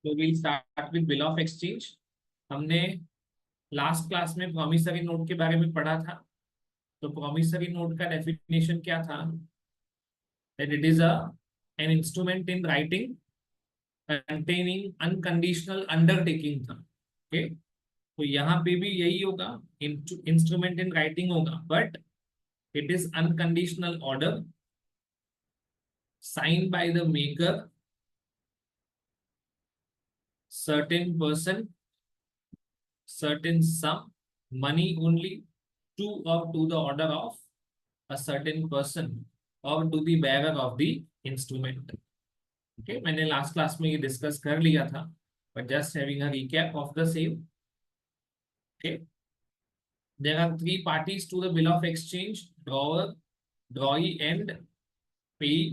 तो will start with bill of exchange. हमने last class में प्रॉमिसरी नोट के बारे में पढ़ा था। तो प्रॉमिसरी नोट का डेफिनेशन क्या था? That it is an instrument in writing containing unconditional undertaking था। ओके, तो यहाँ पे भी यही होगा, इंस्ट्रूमेंट इन राइटिंग होगा, but it is unconditional order sign by the maker, certain person, certain sum, money only, to or to the order of a certain person or to the bearer of the instrument. Okay, मैंने last class में ये discuss कर लिया था, but just having a recap of the same. Okay, there are three parties to the bill of exchange: drawer, drawee and payee.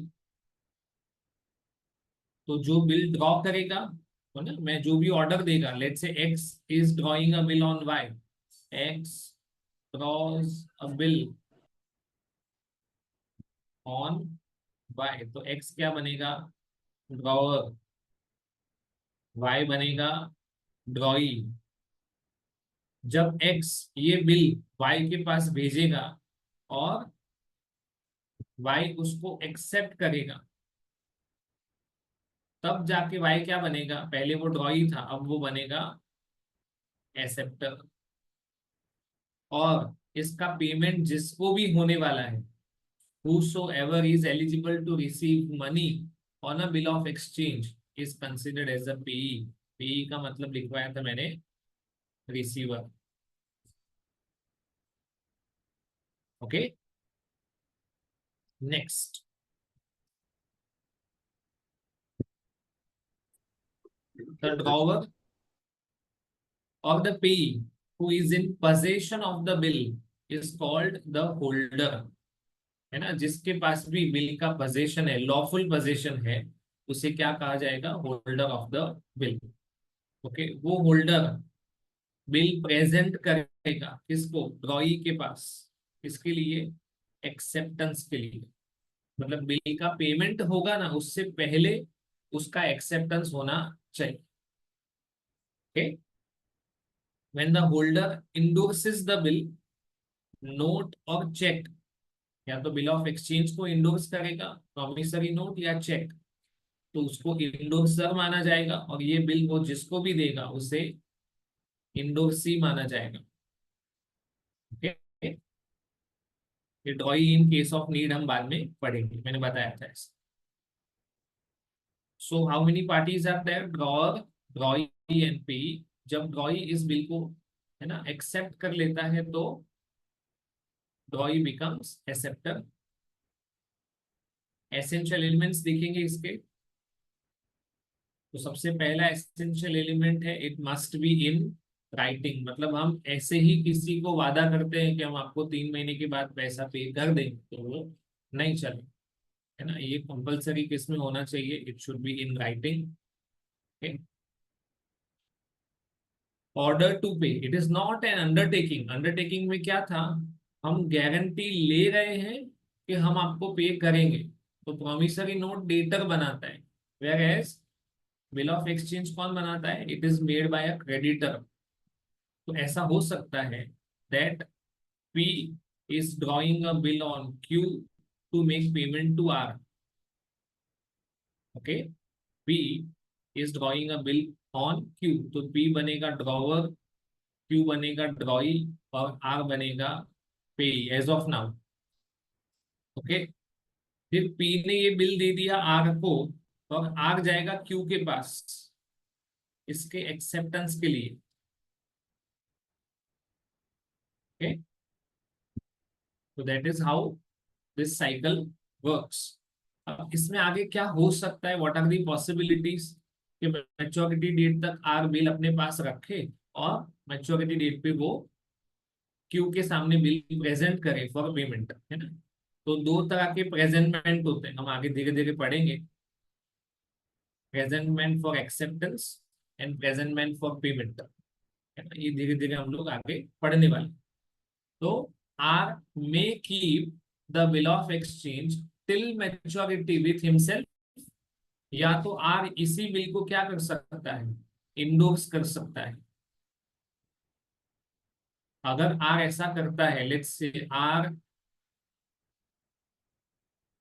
तो जो bill draw करेगा, तो ना मैं जो भी ऑर्डर देगा, let's say X is drawing a bill on Y, X draws a bill on y, तो x क्या बनेगा? ड्रॉवर। y बनेगा ड्रॉई। जब x ये बिल y के पास भेजेगा और y उसको एक्सेप्ट करेगा, तब जाके y क्या बनेगा? पहले वो ड्रॉई था, अब वो बनेगा एक्सेप्टर। और इसका पेमेंट जिसको भी होने वाला है, whosoever is eligible to receive money on a bill of exchange is considered as a payee. payee का मतलब लिखवाया था मैंने, receiver. Okay, next, the drawer of the payee who is in possession of the bill is called the holder। है ना, जिसके पास भी bill का पोजेशन है, लॉफुल पोजेशन है, उसे क्या कहा जाएगा? Holder of the bill. Okay, वो होल्डर बिल प्रेजेंट करेगा किसको? ड्रॉई के पास। किसके लिए? एक्सेप्टेंस के लिए। मतलब बिल का पेमेंट होगा ना, उससे पहले उसका एक्सेप्टेंस होना चाहिए। Okay, when the holder endorses the bill, note और चेक, या तो बिल ऑफ एक्सचेंज को इंडोर्स करेगा, प्रॉमिसरी नोट या चेक, तो उसको इंडोर्सर माना जाएगा, और ये बिल वो जिसको भी देगा उसे इंडोर्सी माना जाएगा। ओके, ये drawee in case of need हम बाद में पढ़ेंगे, मैंने बताया था ऐसा। So how many parties are there? Drawer, drawee and payee. जब ड्रॉई इस बिल को, है ना, एक्सेप्ट कर लेता है, तो ड्रॉई बिकम्स एक्सेप्टर। एसेंशियल एलिमेंट्स देखेंगे इसके। तो सबसे पहला एसेंशियल एलिमेंट है, it must be in writing. मतलब हम ऐसे ही किसी को वादा करते हैं कि हम आपको 3 महीने के बाद पैसा पे कर देंगे, तो वो नहीं चले, है ना। ये कंपलसरी किस में होना चाहिए? It should be in writing. Order to pay, it is not an undertaking. Undertaking में क्या था? हम गारंटी ले रहे हैं कि हम आपको पे करेंगे, तो प्रॉमिसरी नोट डेटर बनाता है, whereas bill of exchange कौन बनाता है? It is made by a creditor. तो ऐसा हो सकता है that P is drawing a bill on Q to make payment to R. Okay, P is drawing a bill on Q, तो P बनेगा ड्रॉवर, क्यू बनेगा ड्रॉई, और R बनेगा payee as of now. Okay, फिर P ने ये bill दे दिया are को, और आर जाएगा क्यू के पास इसके एक्सेप्टेंस के लिए। ओके, तो that is how this cycle works. अब इसमें आगे क्या हो सकता है? What are the possibilities? कि मैच्योरिटी डेट तक आर बिल अपने पास रखे, और मैच्योरिटी डेट पे वो क्यू के सामने बिल प्रेजेंट करे फॉर पेमेंट, है ना। तो दो तरह के प्रेजेंटमेंट होते हैं, हम आगे धीरे धीरे पढ़ेंगे। Presentment for acceptance and presentment for payment, है ना। ये धीरे धीरे हम लोग आगे पढ़ने वाले। तो R may keep the bill of exchange till maturity with himself, या तो आर इसी बिल को क्या कर सकता है, इंडोर्स कर सकता है। अगर आर ऐसा करता है, let's say R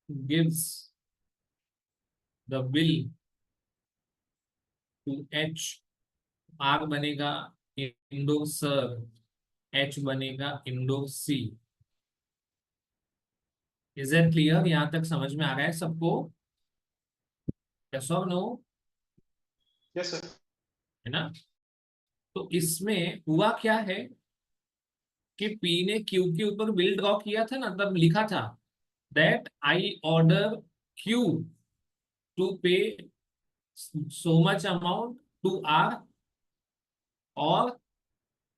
gives the bill to H, R बनेगा इंडोर सर, एच बनेगा endorsee. Is it clear? यहां तक समझ में आ रहा है सबको? यस और नो? Yes sir. है ना? तो इसमें हुआ क्या है कि पी ने क्यू के ऊपर बिल ड्रॉ किया था ना, तब लिखा था that I order Q to pay so much amount to R और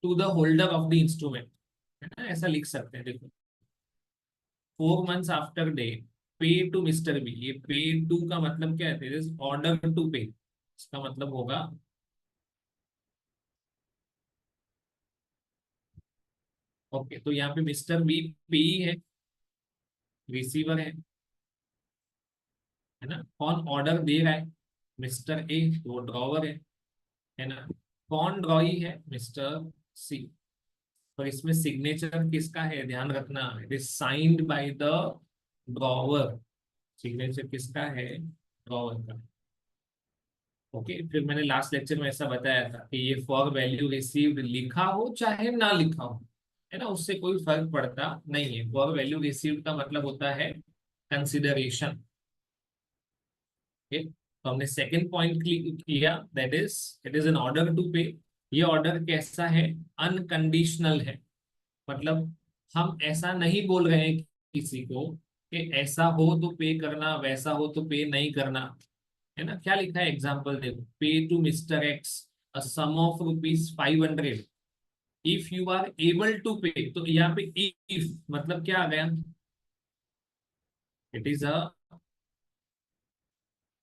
to the holder of the instrument. है ना? ऐसा लिख सकते हैं, देखो 4 months after day pay to Mister B. ये पे टू का मतलब क्या है, ऑर्डर टू पे, इसका मतलब होगा ओके। तो यहाँ पे मिस्टर बी पे है, रिसीवर है ना? कौन ऑर्डर दे रहा है, मिस्टर ए, वो ड्रॉवर है ना? कौन ड्रॉई है, मिस्टर सी। और इसमें सिग्नेचर किसका है, ध्यान रखना, it is signed by the drawer. Signature किसका है, ड्रॉवर का। ओके, फिर मैंने लास्ट लेक्चर में ऐसा बताया था कि ये फॉर वैल्यू रिसीव्ड लिखा हो चाहे ना लिखा हो, है ना, उससे कोई फर्क पड़ता नहीं है। फॉर वैल्यू रिसीव्ड का मतलब होता है कंसिडरेशन। तो हमने सेकंड पॉइंट किया, that is it is an order to pay. ये ऑर्डर कैसा है, अनकंडीशनल है। मतलब हम ऐसा नहीं बोल रहे हैं किसी को कि ऐसा हो तो पे करना, वैसा हो तो पे नहीं करना। है ना? क्या लिखा है, एग्जाम्पल देखो, pay to Mister X a sum of ₹500 if you are able to pay. तो यहाँ पे इफ मतलब क्या आ गया, इट इज अ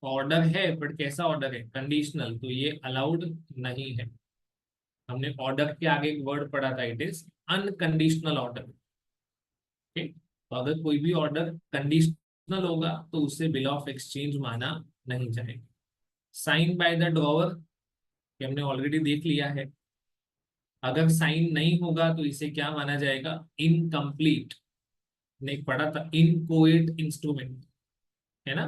ऑर्डर है, बट कैसा ऑर्डर है, कंडीशनल, तो ये अलाउड नहीं है। हमने ऑर्डर के आगे एक वर्ड पढ़ा था, इट इज अनकंडीशनल ऑर्डर। ठीक, तो अगर कोई भी ऑर्डर कंडीशनल होगा तो उसे बिल ऑफ एक्सचेंज माना नहीं जाएगा। साइन बाय द ड्रॉवर, ये हमने ऑलरेडी देख लिया है। अगर साइन नहीं होगा तो इसे क्या माना जाएगा, इनकम्प्लीट। ने पढ़ा था इनकोएट इंस्ट्रूमेंट, है ना?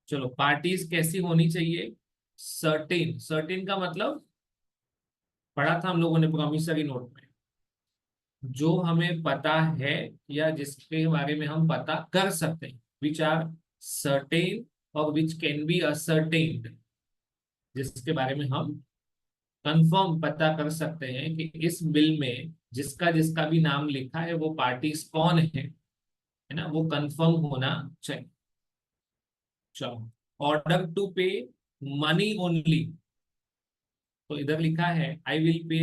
चलो, पार्टीज कैसी होनी चाहिए, सर्टेन। सर्टेन का मतलब पढ़ा था हम लोगों ने प्रोमिसरी नोट में, जो हमें पता है या जिसके बारे में हम पता कर सकते हैं, विच आर सर्टेन और विच कैन बी असर्टेन्ड, जिसके बारे में हम कंफर्म पता कर सकते हैं कि इस बिल में जिसका जिसका भी नाम लिखा है वो पार्टीज कौन है ना, वो कंफर्म होना चाहिए। चलो, ऑर्डर टू पे मनी ओनली, तो इधर लिखा है आई विल पे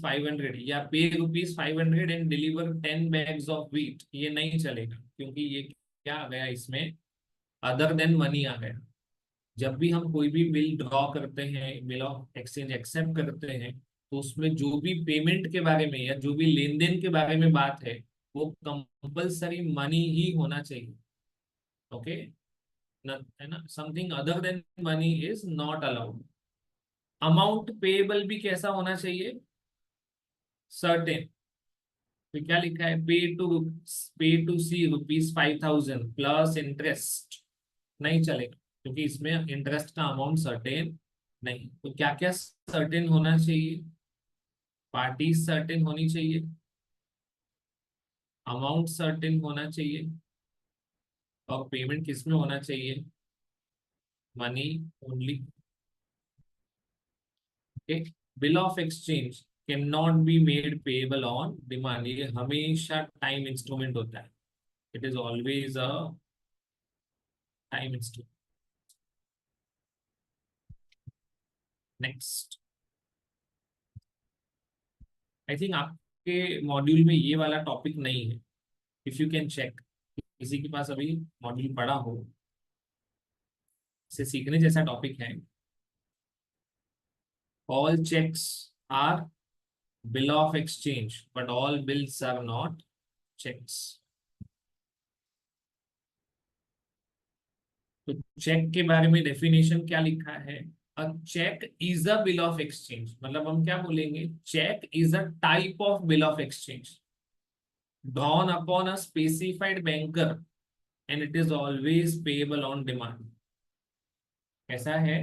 ₹500 या पे ₹500 and deliver 10 bags of wheat. ये नहीं चलेगा, क्योंकि ये क्या आ गया इसमें, अदर देन मनी आ गया। जब भी हम कोई भी बिल ड्रॉ करते हैं, बिल ऑफ एक्सचेंज एक्सेप्ट करते हैं, तो उसमें जो भी पेमेंट के बारे में या जो भी लेन देन के बारे में बात है, वो कंपल्सरी मनी ही होना चाहिए। ओके, है ना? Something other than money is not allowed. Amount payable भी कैसा होना चाहिए, सर्टेन। तो क्या लिखा है, पे टू सी ₹5,000 प्लस इंटरेस्ट। नहीं चलेगा, क्योंकि इसमें इंटरेस्ट का अमाउंट सर्टेन नहीं। तो क्या क्या सर्टेन होना चाहिए, पार्टी सर्टेन होनी चाहिए, अमाउंट सर्टेन होना चाहिए, और पेमेंट किस में होना चाहिए, मनी ओनली। एक bill of exchange can not be made payable on demand, ये हमेशा टाइम इंस्ट्रूमेंट होता है। It is always a time instrument. Next, I think आपके मॉड्यूल में ये वाला टॉपिक नहीं है, इफ यू कैन चेक, किसी के पास अभी मॉड्यूल पढ़ा हो, इसे सीखने जैसा टॉपिक है। All cheques are bill of exchange but all bills are not cheques. तो चेक के बारे में डेफिनेशन क्या लिखा है? A cheque is a bill of exchange, मतलब हम क्या बोलेंगे, cheque is a type of bill of exchange drawn upon a specified banker and it is always payable on demand. ऐसा है,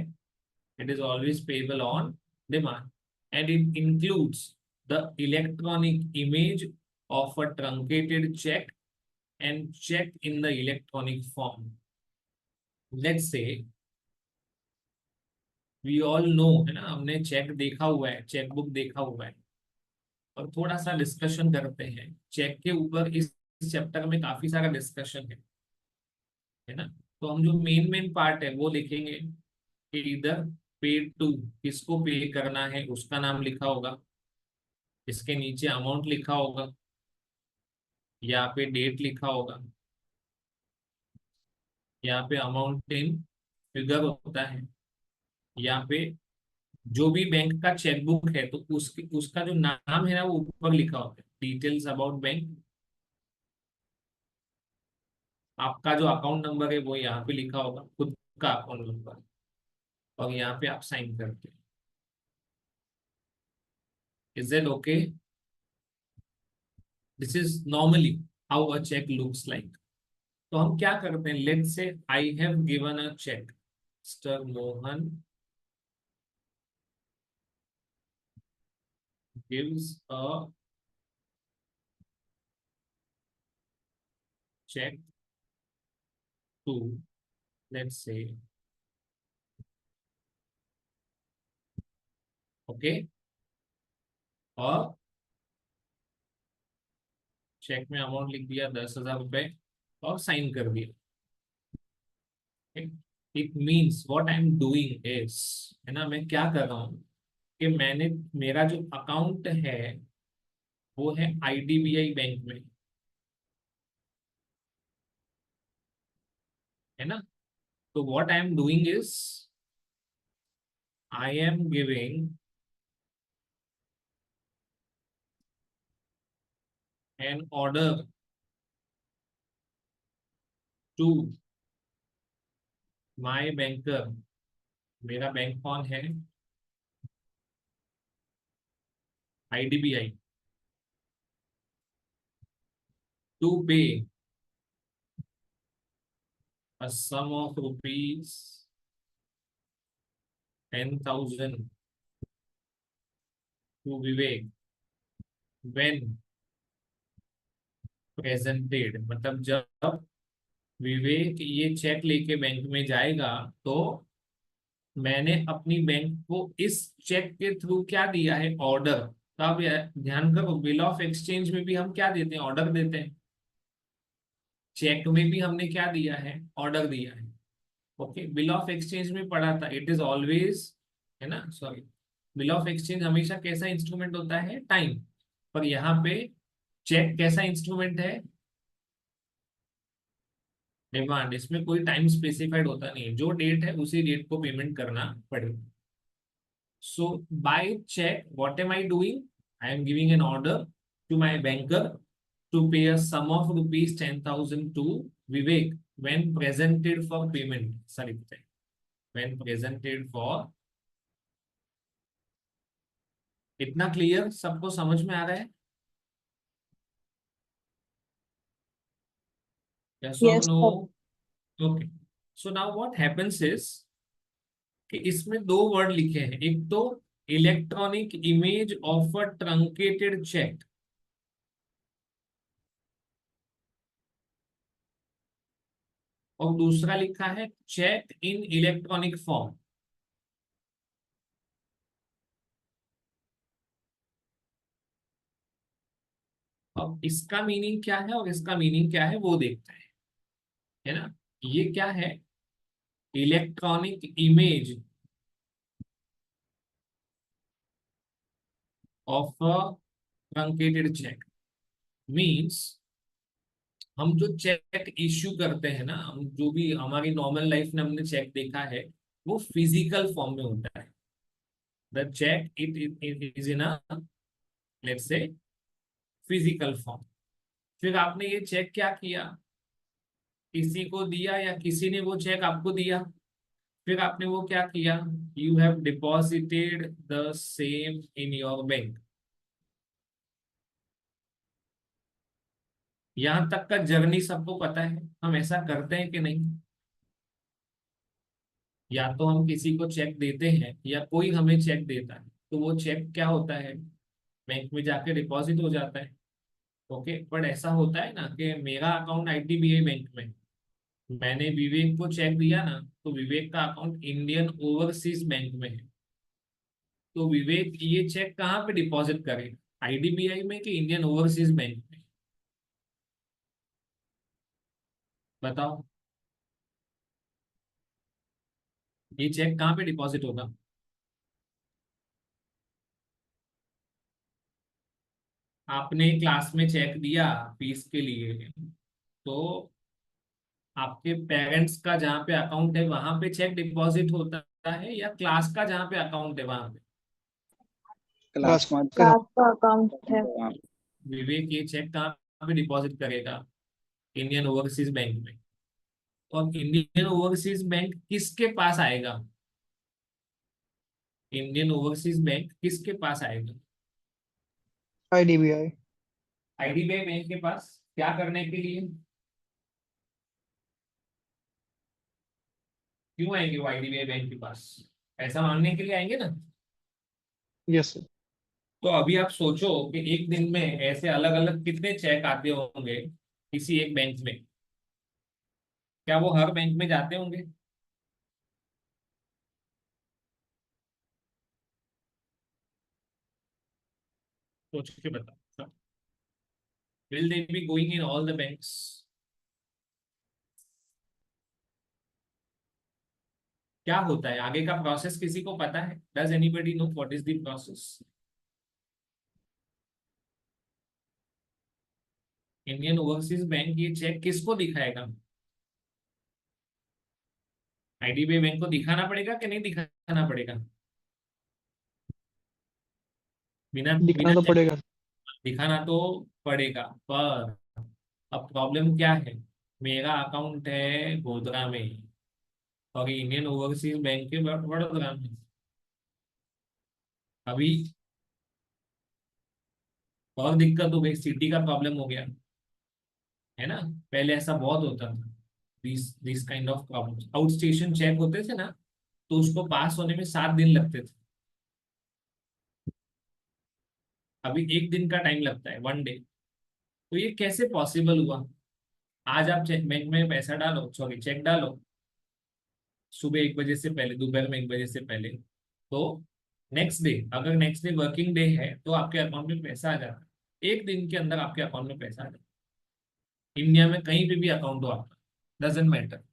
it is always payable on demand and it includes the electronic image of a truncated check and check in the electronic form. Let's say we all know, है ना, हमने check देखा हुआ है, cheque book देखा हुआ है, और थोड़ा सा डिस्कशन करते हैं चेक के ऊपर। इस चैप्टर में काफी सारा डिस्कशन है ना। तो हम जो मेन मेन पार्ट है वो लिखेंगे कि इधर पेड टू, किसको पे करना है उसका नाम लिखा होगा, इसके नीचे अमाउंट लिखा होगा, यहाँ पे डेट लिखा होगा, यहाँ पे अमाउंट इन फिगर होता है, यहाँ पे जो भी बैंक का चेकबुक है तो उसका जो नाम है ना वो ऊपर लिखा होता है, डिटेल्स अबाउट बैंक। आपका जो अकाउंट नंबर है वो यहाँ पे लिखा होगा, खुद का अकाउंट नंबर, और यहाँ पे आप साइन करते हैं। Is it okay? This is normally how a cheque looks like. तो हम क्या करते हैं, let's say I have given a cheque, Mister Mohan gives a check to, let's say, okay, और चेक में अमाउंट लिख दिया 10,000 रुपए और साइन कर दिया। It means what I am doing is, है ना, मैं क्या कर रहा हूँ कि मैंने, मेरा जो अकाउंट है वो है आईडीबीआई बैंक में, है ना। तो what I am doing is I am giving an order to my banker, मेरा बैंक कौन है, IDBI, to pay a sum of rupees 10,000 to Vivek when presented, मतलब जब विवेक ये चेक लेके बैंक में जाएगा तो मैंने अपनी बैंक को इस चेक के थ्रू क्या दिया है, ऑर्डर। तो आप ध्यान करो, बिल ऑफ एक्सचेंज में भी हम क्या देते हैं, ऑर्डर देते हैं। चेक में भी हमने क्या दिया है, ऑर्डर दिया है। ओके, बिल ऑफ एक्सचेंज में पढ़ा था, इट इज ऑलवेज, है ना, सॉरी, बिल ऑफ एक्सचेंज हमेशा कैसा इंस्ट्रूमेंट होता है, टाइम। पर यहाँ पे चेक कैसा इंस्ट्रूमेंट है, डिमांड। इसमें कोई टाइम स्पेसिफाइड होता नहीं है, जो डेट है उसी डेट को पेमेंट करना पड़ेगा। So by cheque what am I doing, I am giving an order to my banker to pay a sum of rupees 10,000 to Vivek when presented for payment, sorry, when presented for। इतना clear, सबको समझ में आ रहा है? Yes or Yes, no? sir. Okay. So now what happens is कि इसमें दो वर्ड लिखे हैं, एक तो electronic image of a truncated check, और दूसरा लिखा है चेक इन इलेक्ट्रॉनिक फॉर्म। अब इसका मीनिंग क्या है और इसका मीनिंग क्या है वो देखते हैं, है ना। ये क्या है, electronic image of a truncated check means हम जो चेक इश्यू करते हैं ना, हम जो भी हमारी नॉर्मल लाइफ में हमने चेक देखा है वो फिजिकल फॉर्म में होता है। The cheque it is in a, let's say, physical form. फिर आपने ये चेक क्या किया, किसी को दिया या किसी ने वो चेक आपको दिया, फिर आपने वो क्या किया, you have deposited the same in your bank. यहां तक का जर्नी सबको पता है, हम ऐसा करते हैं कि नहीं? या तो हम किसी को चेक देते हैं या कोई हमें चेक देता है, तो वो चेक क्या होता है, बैंक में जाके डिपॉजिट हो जाता है। ओके, बट ऐसा होता है ना कि मेरा अकाउंट आईडीबीआई बैंक में, मैंने विवेक को चेक दिया ना, तो विवेक का अकाउंट इंडियन ओवरसीज बैंक में है। तो विवेक ये चेक कहाँ पे डिपॉजिट करे, आईडीबीआई में कि इंडियन ओवरसीज बैंक में? बताओ, ये चेक कहाँ पे डिपॉजिट होगा? आपने क्लास में चेक दिया फीस के लिए, तो आपके पेरेंट्स का जहाँ पे अकाउंट है वहां पे चेक डिपॉजिट होता है, या क्लास का जहाँ पे अकाउंट है वहां पे? क्लास में क्लास का अकाउंट है। विवेक ये चेक कहाँ पे डिपॉजिट करेगा? इंडियन ओवरसीज बैंक में। और इंडियन ओवरसीज बैंक किसके पास आएगा? इंडियन ओवरसीज बैंक किसके पास आएगा? आईडीबीआई। आईडीबीआई बैंक के पास। क्या करने के लिए? क्यों आएंगे वो आईडीबीआई बैंक के पास? ऐसा मांगने के लिए आएंगे ना। Yes sir. तो अभी आप सोचो कि एक दिन में ऐसे अलग अलग कितने चेक आते होंगे किसी एक बैंक में। क्या वो हर बैंक में जाते होंगे? सोच के बताओ। Will they be going in all the banks? क्या होता है आगे का प्रोसेस, किसी को पता है? Does anybody know what is the process? Indian overseas bank ये चेक किसको दिखाएगा? आईडीबीआई बैंक को दिखाना पड़ेगा कि नहीं दिखाना पड़ेगा? बिना दिखाना बिना तो चेक पड़ेगा। दिखाना तो पड़ेगा, पर अब प्रॉब्लम क्या है, मेरा अकाउंट है गोधरा में और इंडियन ओवरसीज बैंक के वडोदरा में। अभी और दिक्कत हो गई, सिटी का प्रॉब्लम हो गया, है ना? पहले ऐसा बहुत होता था, this kind of problems, outstation cheque होते थे ना, तो उसको पास होने में 7 दिन लगते थे। अभी एक दिन का टाइम लगता है, 1 डे। तो ये कैसे पॉसिबल हुआ? आज आप चेक बैंक में पैसा डालो, सॉरी चेक डालो, सुबह 1 बजे से पहले, दोपहर में 1 बजे से पहले, तो नेक्स्ट डे, अगर नेक्स्ट डे वर्किंग डे है तो आपके अकाउंट में पैसा आ जाता है। एक दिन के अंदर आपके अकाउंट में पैसा आ जाता है, इंडिया में कहीं पे भी अकाउंट हो आपका, डजेंट मैटर।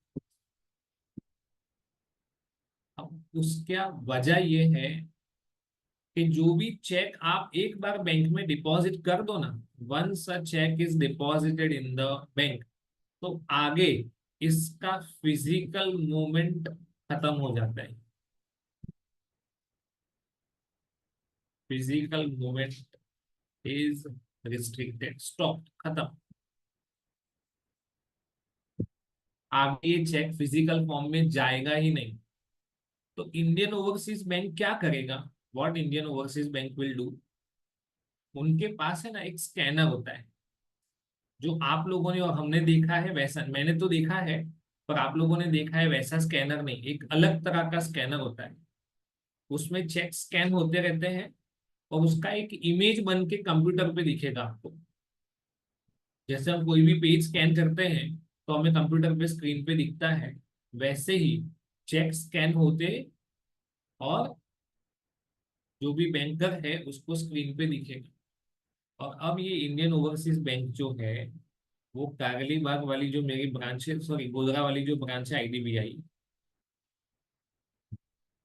अब उसका वजह ये है कि जो भी चेक आप एक बार बैंक में डिपॉजिट कर दो ना, once a cheque is deposited in the bank, तो आगे इसका फिजिकल मूवमेंट खत्म हो जाता है। Physical movement is restricted, stop, खत्म। आगे ये चेक फिजिकल फॉर्म में जाएगा ही नहीं। तो इंडियन ओवरसीज बैंक क्या करेगा? What Indian overseas bank will do, उनके पास है ना एक स्कैनर होता है, जो आप लोगों ने और हमने देखा है वैसा, मैंने तो देखा है, पर आप लोगों ने देखा है वैसा स्कैनर नहीं, एक अलग तरह का स्कैनर होता है। उसमें चेक स्कैन होते रहते हैं और उसका एक इमेज बन के कंप्यूटर पे दिखेगा आपको। जैसे हम कोई भी पेज स्कैन करते हैं तो हमें कंप्यूटर पे स्क्रीन पे दिखता है, वैसे ही चेक स्कैन होते और जो भी बैंकर है उसको स्क्रीन पे दिखेगा। और अब ये इंडियन ओवरसीज बैंक जो है, वो कागलीबाग वाली जो मेरी ब्रांच है, सॉरी गोधरा वाली जो ब्रांच है आईडीबीआई,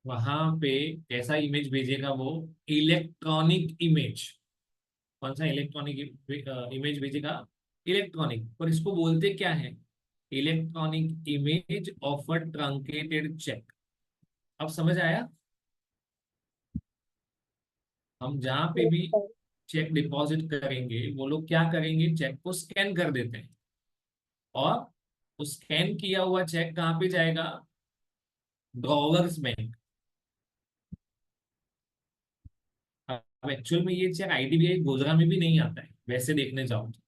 वहां पे कैसा इमेज भेजेगा वो? Electronic image. कौन सा इलेक्ट्रॉनिक इमेज भेजेगा? इलेक्ट्रॉनिक, पर इसको बोलते क्या है? Electronic image of a truncated check. अब समझ आया? हम जहां पे भी चेक डिपॉजिट करेंगे वो लोग क्या करेंगे, चेक को स्कैन कर देते हैं और तो स्कैन किया हुआ चेक कहाँ पे जाएगा? Drawers bank. अब एक्चुअल में ये चेक आईडीबीआई गोजरा में भी नहीं आता है वैसे देखने जाओ तो,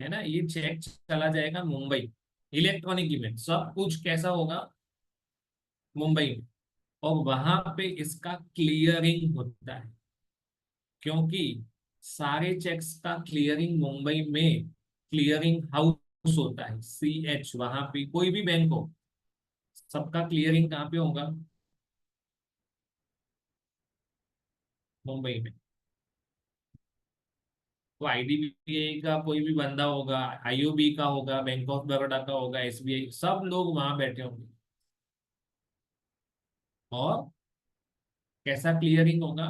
है ना। ये चेक चला जाएगा मुंबई। इलेक्ट्रॉनिक इमेज सब कुछ कैसा होगा? मुंबई में। और वहां पे इसका क्लियरिंग होता है, क्योंकि सारे चेक्स का क्लियरिंग मुंबई में क्लियरिंग हाउस होता है, CH। वहां पे कोई भी बैंक हो, सबका क्लियरिंग कहाँ पे होगा? मुंबई में। तो आईडीबीआई का कोई भी बंदा होगा, IOB का होगा, बैंक ऑफ बड़ौदा का होगा, SBI, सब लोग वहां बैठे होंगे। और कैसा क्लियरिंग होगा?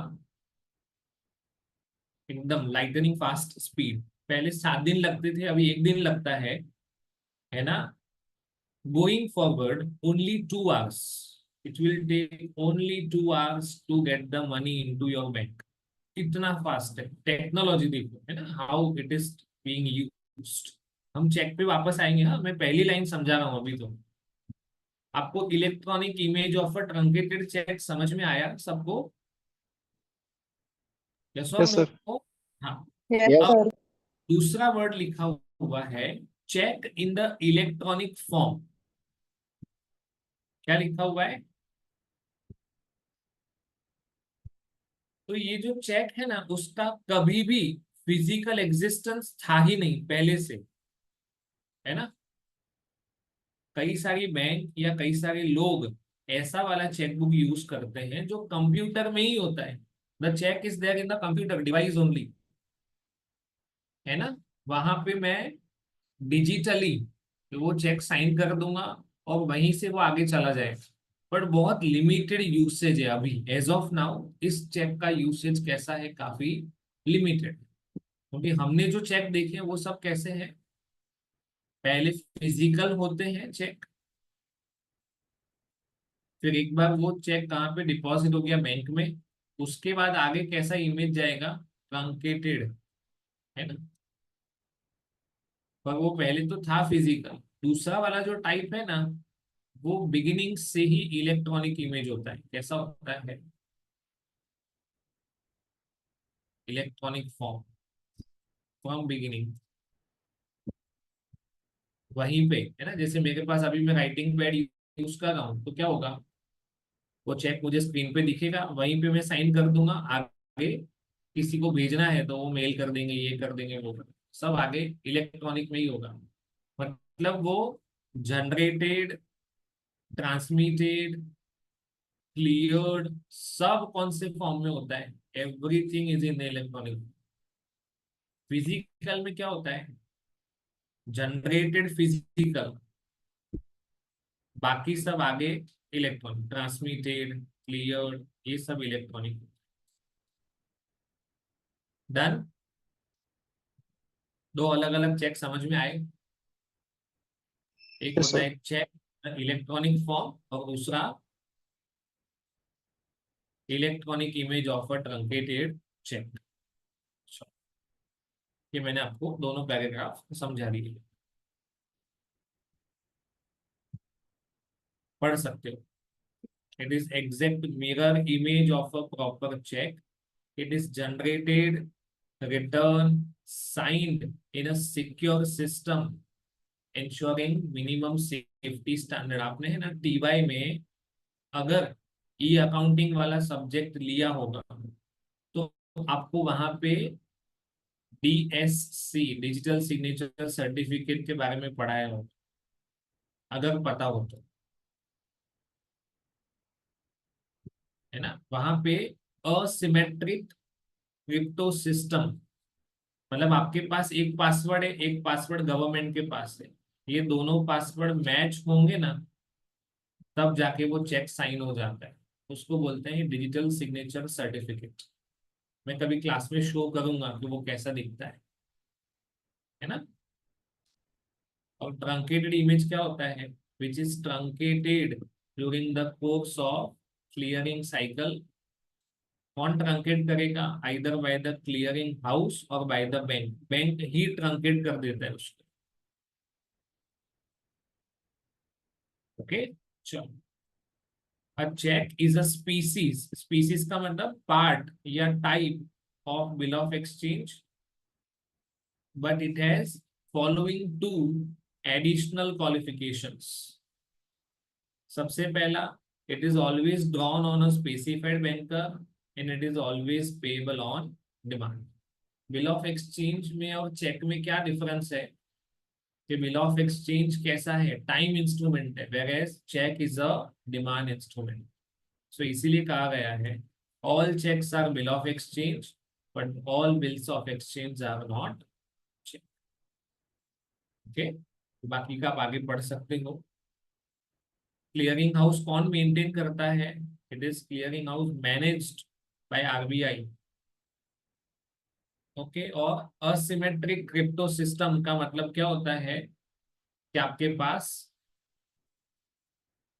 एकदम लाइटनिंग फास्ट स्पीड। पहले 7 दिन लगते थे, अभी 1 दिन लगता है ना। Going forward only 2 hours, it will take only 2 hours to get the money into your bank. इतना फास्ट है टेक्नोलॉजी, देखो है ना how it is being used. हम चेक पे वापस आएंगे। हाँ, मैं पहली लाइन समझा रहा हूँ अभी। तो आपको electronic image of a truncated cheque समझ में आया सबको? यस और Yes, sir. नो? हाँ। Yes, Yes. sir. दूसरा वर्ड लिखा हुआ है cheque in the electronic form. क्या लिखा हुआ है? तो ये जो चेक है ना, उसका कभी भी फिजिकल एग्जिस्टेंस था ही नहीं पहले से, है ना। कई सारी बैंक या कई सारे लोग ऐसा वाला चेकबुक यूज करते हैं जो कंप्यूटर में ही होता है। The cheque is there in the computer device only, है ना। वहां पे मैं डिजिटली वो चेक साइन कर दूंगा और वहीं से वो आगे चला जाएगा। बट बहुत लिमिटेड यूसेज है अभी, एज ऑफ नाउ इस चेक का यूसेज कैसा है? काफी लिमिटेड। क्योंकि हमने जो चेक देखे हैं वो सब कैसे हैं? पहले फिजिकल होते हैं चेक, फिर एक बार वो चेक कहाँ पे डिपॉजिट हो गया? बैंक में। उसके बाद आगे कैसा इमेज जाएगा? ट्रंकेटेड, है ना। पर वो पहले तो था फिजिकल। दूसरा वाला जो टाइप है ना, वो बिगिनिंग से ही इलेक्ट्रॉनिक इमेज होता है। कैसा होता है? Electronic form, from beginning. वहीं पे, है ना। जैसे मेरे पास अभी मैं राइटिंग पैड यूज कर रहा हूँ, तो क्या होगा? वो चेक मुझे स्क्रीन पे दिखेगा, वहीं पे मैं साइन कर दूंगा। आगे किसी को भेजना है तो वो मेल कर देंगे, ये कर देंगे, वो कर देंगे। सब आगे इलेक्ट्रॉनिक में ही होगा। मतलब वो जनरेटेड, ट्रांसमिटेड, क्लियर्ड, सब कौन से फॉर्म में होता है? Everything is in electronic. Physical में क्या होता है? जनरेटेड फिजिकल, बाकी सब आगे इलेक्ट्रॉनिक, ट्रांसमिटेड, क्लियर्ड, ये सब इलेक्ट्रॉनिक। डन। दो अलग अलग चेक समझ में आए? एक Yes, होता sir. है चेक इलेक्ट्रॉनिक फॉर्म, और दूसरा electronic image of a truncated check. ये मैंने आपको दोनों पैराग्राफ समझा दिए, पढ़ सकते हो। It is exact mirror image of a proper cheque. It is generated, written, signed in a secure system ensuring minimum safety standard। आपने है ना TY में अगर ई अकाउंटिंग वाला सब्जेक्ट लिया होगा तो आपको वहां पे DSC, डिजिटल सिग्नेचर सर्टिफिकेट के बारे में पढ़ाया हो, अगर पता हो तो, है ना। वहां पे असिमेट्रिक क्रिप्टो सिस्टम, मतलब आपके पास एक पासवर्ड है, एक पासवर्ड गवर्नमेंट के पास है, ये दोनों पासवर्ड मैच होंगे ना, तब जाके वो चेक साइन हो जाता है। उसको बोलते हैं डिजिटल सिग्नेचर सर्टिफिकेट। मैं कभी क्लास में शो करूंगा कि वो कैसा दिखता है ना। और ट्रंकेटेड इमेज क्या होता है? Which is truncated during the course of clearing cycle. कौन ट्रंकेट करेगा? Either by the clearing house और बाय द बैंक। बैंक ही ट्रंकेट कर देता है उसको। ओके, चलो। A check is a species. Species का मतलब part या type of bill of exchange, but it has following two additional qualifications. सबसे पहला, it is always drawn on a specified banker and it is always payable on demand. Bill of exchange में और cheque में क्या difference है कि bill of exchange कैसा है, टाइम इंस्ट्रूमेंट है, whereas cheque is a demand instrument. So इसीलिए कहा गया है all cheques are bill of exchange but all bills of exchange are not cheque. Okay, बाकी का आप आगे पढ़ सकते हो. क्लियरिंग हाउस कौन मेंटेन करता है? It is clearing house managed by RBI. Okay, और असिमेट्रिक क्रिप्टो सिस्टम का मतलब क्या होता है कि आपके पास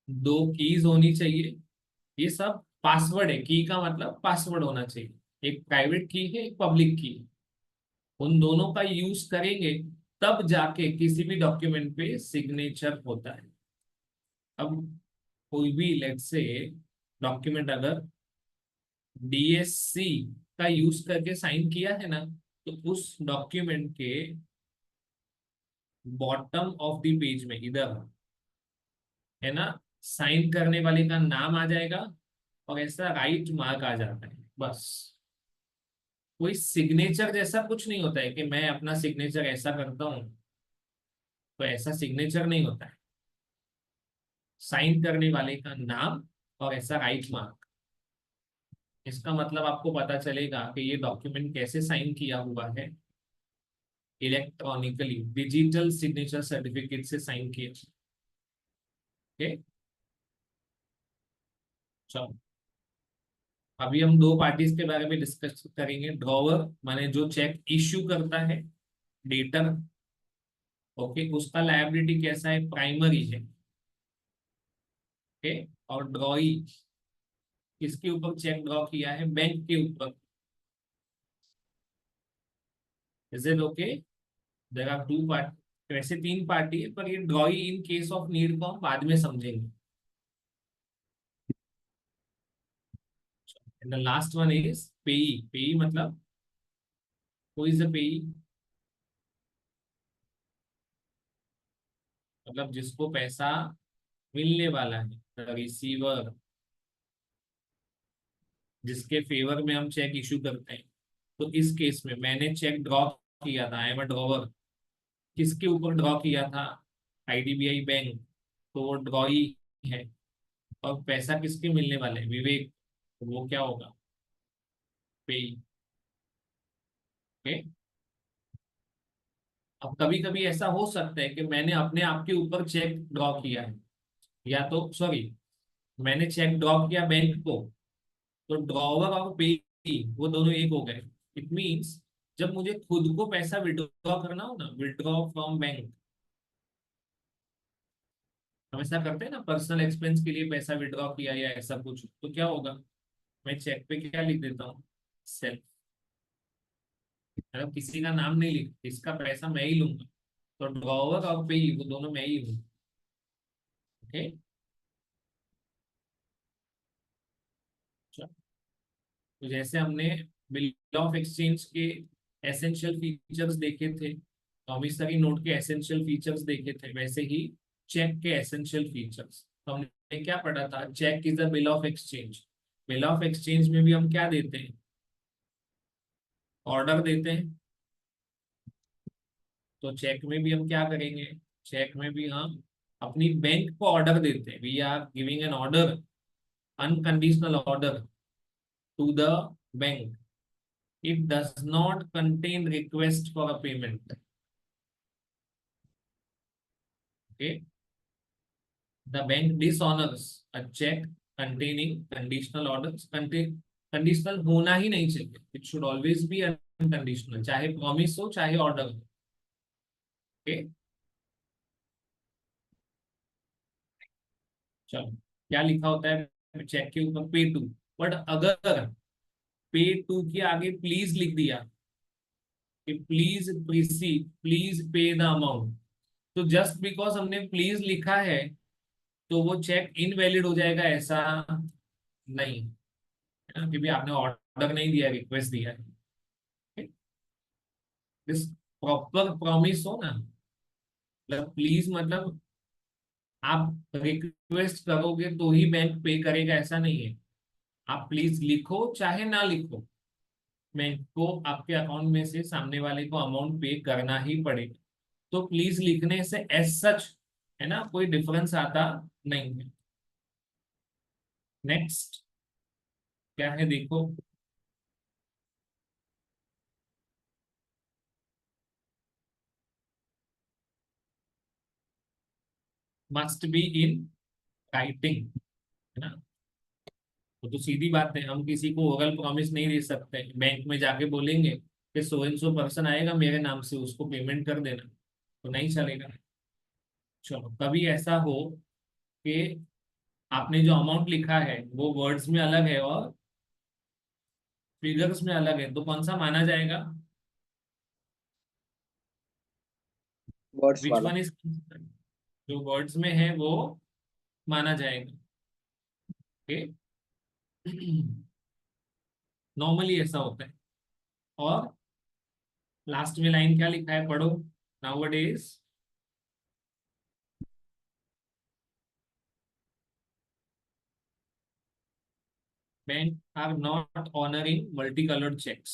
दो कीज होनी चाहिए. ये सब पासवर्ड है, की का मतलब पासवर्ड होना चाहिए. एक प्राइवेट की है, एक पब्लिक की है. उन दोनों का यूज करेंगे तब जाके किसी भी डॉक्यूमेंट पे सिग्नेचर होता है. अब कोई भी लेट्स से डॉक्यूमेंट अगर डीएससी का यूज करके साइन किया है ना, तो उस डॉक्यूमेंट के बॉटम ऑफ द पेज में इधर है ना, साइन करने वाले का नाम आ जाएगा और ऐसा राइट मार्क आ जाता है. बस, कोई सिग्नेचर जैसा कुछ नहीं होता है कि मैं अपना सिग्नेचर ऐसा करता हूं तो ऐसा सिग्नेचर नहीं होता है. साइन करने वाले का नाम और ऐसा राइट मार्क. इसका मतलब आपको पता चलेगा कि ये डॉक्यूमेंट कैसे साइन किया हुआ है. इलेक्ट्रॉनिकली डिजिटल सिग्नेचर सर्टिफिकेट से साइन किया. ओके, चलो. अभी हम दो पार्टीज के बारे में डिस्कस करेंगे. ड्रॉवर माने जो चेक इश्यू करता है, डेटर. ओके, उसका लायबिलिटी कैसा है? प्राइमरी है. ओके, और ड्रॉई किसके ऊपर चेक ड्रॉ किया है? बैंक के ऊपर. Is it okay? There are two part, वैसे तीन पार्टी है पर ये drawee in case of need को हम बाद में समझेंगे. And the last one is payee. Payee मतलब हु इज द पेई? मतलब जिसको पैसा मिलने वाला है, द रिसीवर, जिसके फेवर में हम चेक इशू करते हैं. तो इस केस में मैंने चेक ड्रॉ किया था, आई एम अ ड्रॉवर. किसके ऊपर ड्रॉ किया था? IDBI bank. तो वो ड्रॉई है. और पैसा किसके मिलने वाले हैं? विवेक. तो वो क्या होगा? पेई. ओके. अब कभी कभी ऐसा हो सकता है कि मैंने अपने आप के ऊपर चेक ड्रॉ किया है, या तो सॉरी, मैंने चेक ड्रॉ किया बैंक को, तो ड्रॉवर और पेई वो दोनों एक हो गए. इट मीन्स जब मुझे खुद को पैसा विड्रॉ करना हो ना, विड्रॉ फ्रॉम बैंक, हम ऐसा करते हैं ना, पर्सनल एक्सपेंस के लिए पैसा विड्रॉ किया या ऐसा कुछ, तो क्या होगा? मैं चेक पे क्या लिख देता हूँ? सेल्फ. मतलब किसी का नाम नहीं लिख, इसका पैसा मैं ही लूंगा. तो ड्रॉवर और पेई वो दोनों मैं ही हूँ. ओके, तो जैसे हमने बिल ऑफ एक्सचेंज के एसेंशियल फीचर्स देखे थे, प्रॉमिसरी नोट के एसेंशियल फीचर्स देखे थे, वैसे ही चेक के एसेंशियल फीचर्स. तो हमने क्या पढ़ा था? Cheque is a bill of exchange. Bill of exchange में भी हम क्या देते हैं? ऑर्डर देते हैं. तो चेक में भी हम क्या करेंगे? चेक में भी हम अपनी बैंक को ऑर्डर देते हैं. We are giving an order, unconditional order to the bank. It does not contain request for a payment. Okay, the bank dishonors a check containing conditional orders. Conditional होना ही नहीं चाहिए. It should always be unconditional, चाहे promise हो चाहे order हो. Okay, चलो. क्या लिखा होता है चेक के ऊपर? पे टू. बट अगर पे टू के आगे प्लीज लिख दिया कि please preceded, please pay the amount, तो जस्ट बिकॉज हमने प्लीज लिखा है तो वो चेक इनवैलिड हो जाएगा ऐसा नहीं है ना, क्योंकि आपने ऑर्डर नहीं दिया, रिक्वेस्ट दिया है। दिस प्रॉपर प्रॉमिस हो ना, मतलब प्लीज, मतलब आप रिक्वेस्ट करोगे तो ही बैंक पे करेगा ऐसा नहीं है। आप प्लीज लिखो चाहे ना लिखो, बैंक को आपके अकाउंट में से सामने वाले को अमाउंट पे करना ही पड़ेगा। तो प्लीज लिखने से एज सच है ना कोई डिफरेंस आता नहीं है। नेक्स्ट क्या है देखो, मस्ट बी इन राइटिंग, है ना। तो सीधी बात है, हम किसी को ओरल प्रॉमिस नहीं दे सकते। बैंक में जाके बोलेंगे कि सो एंड सो पर्सन आएगा मेरे नाम से, उसको पेमेंट कर देना, तो नहीं चलेगा। चलो कभी ऐसा हो कि आपने जो अमाउंट लिखा है वो वर्ड्स में अलग है और फिगर्स में अलग है, तो कौन सा माना जाएगा? वर्ड्स विच वाला। वन इज, जो वर्ड्स में है वो माना जाएगा। ओके, नॉर्मली ऐसा होता है। और लास्ट में लाइन क्या लिखा है पढ़ो, nowadays bank are not honouring multi coloured cheques,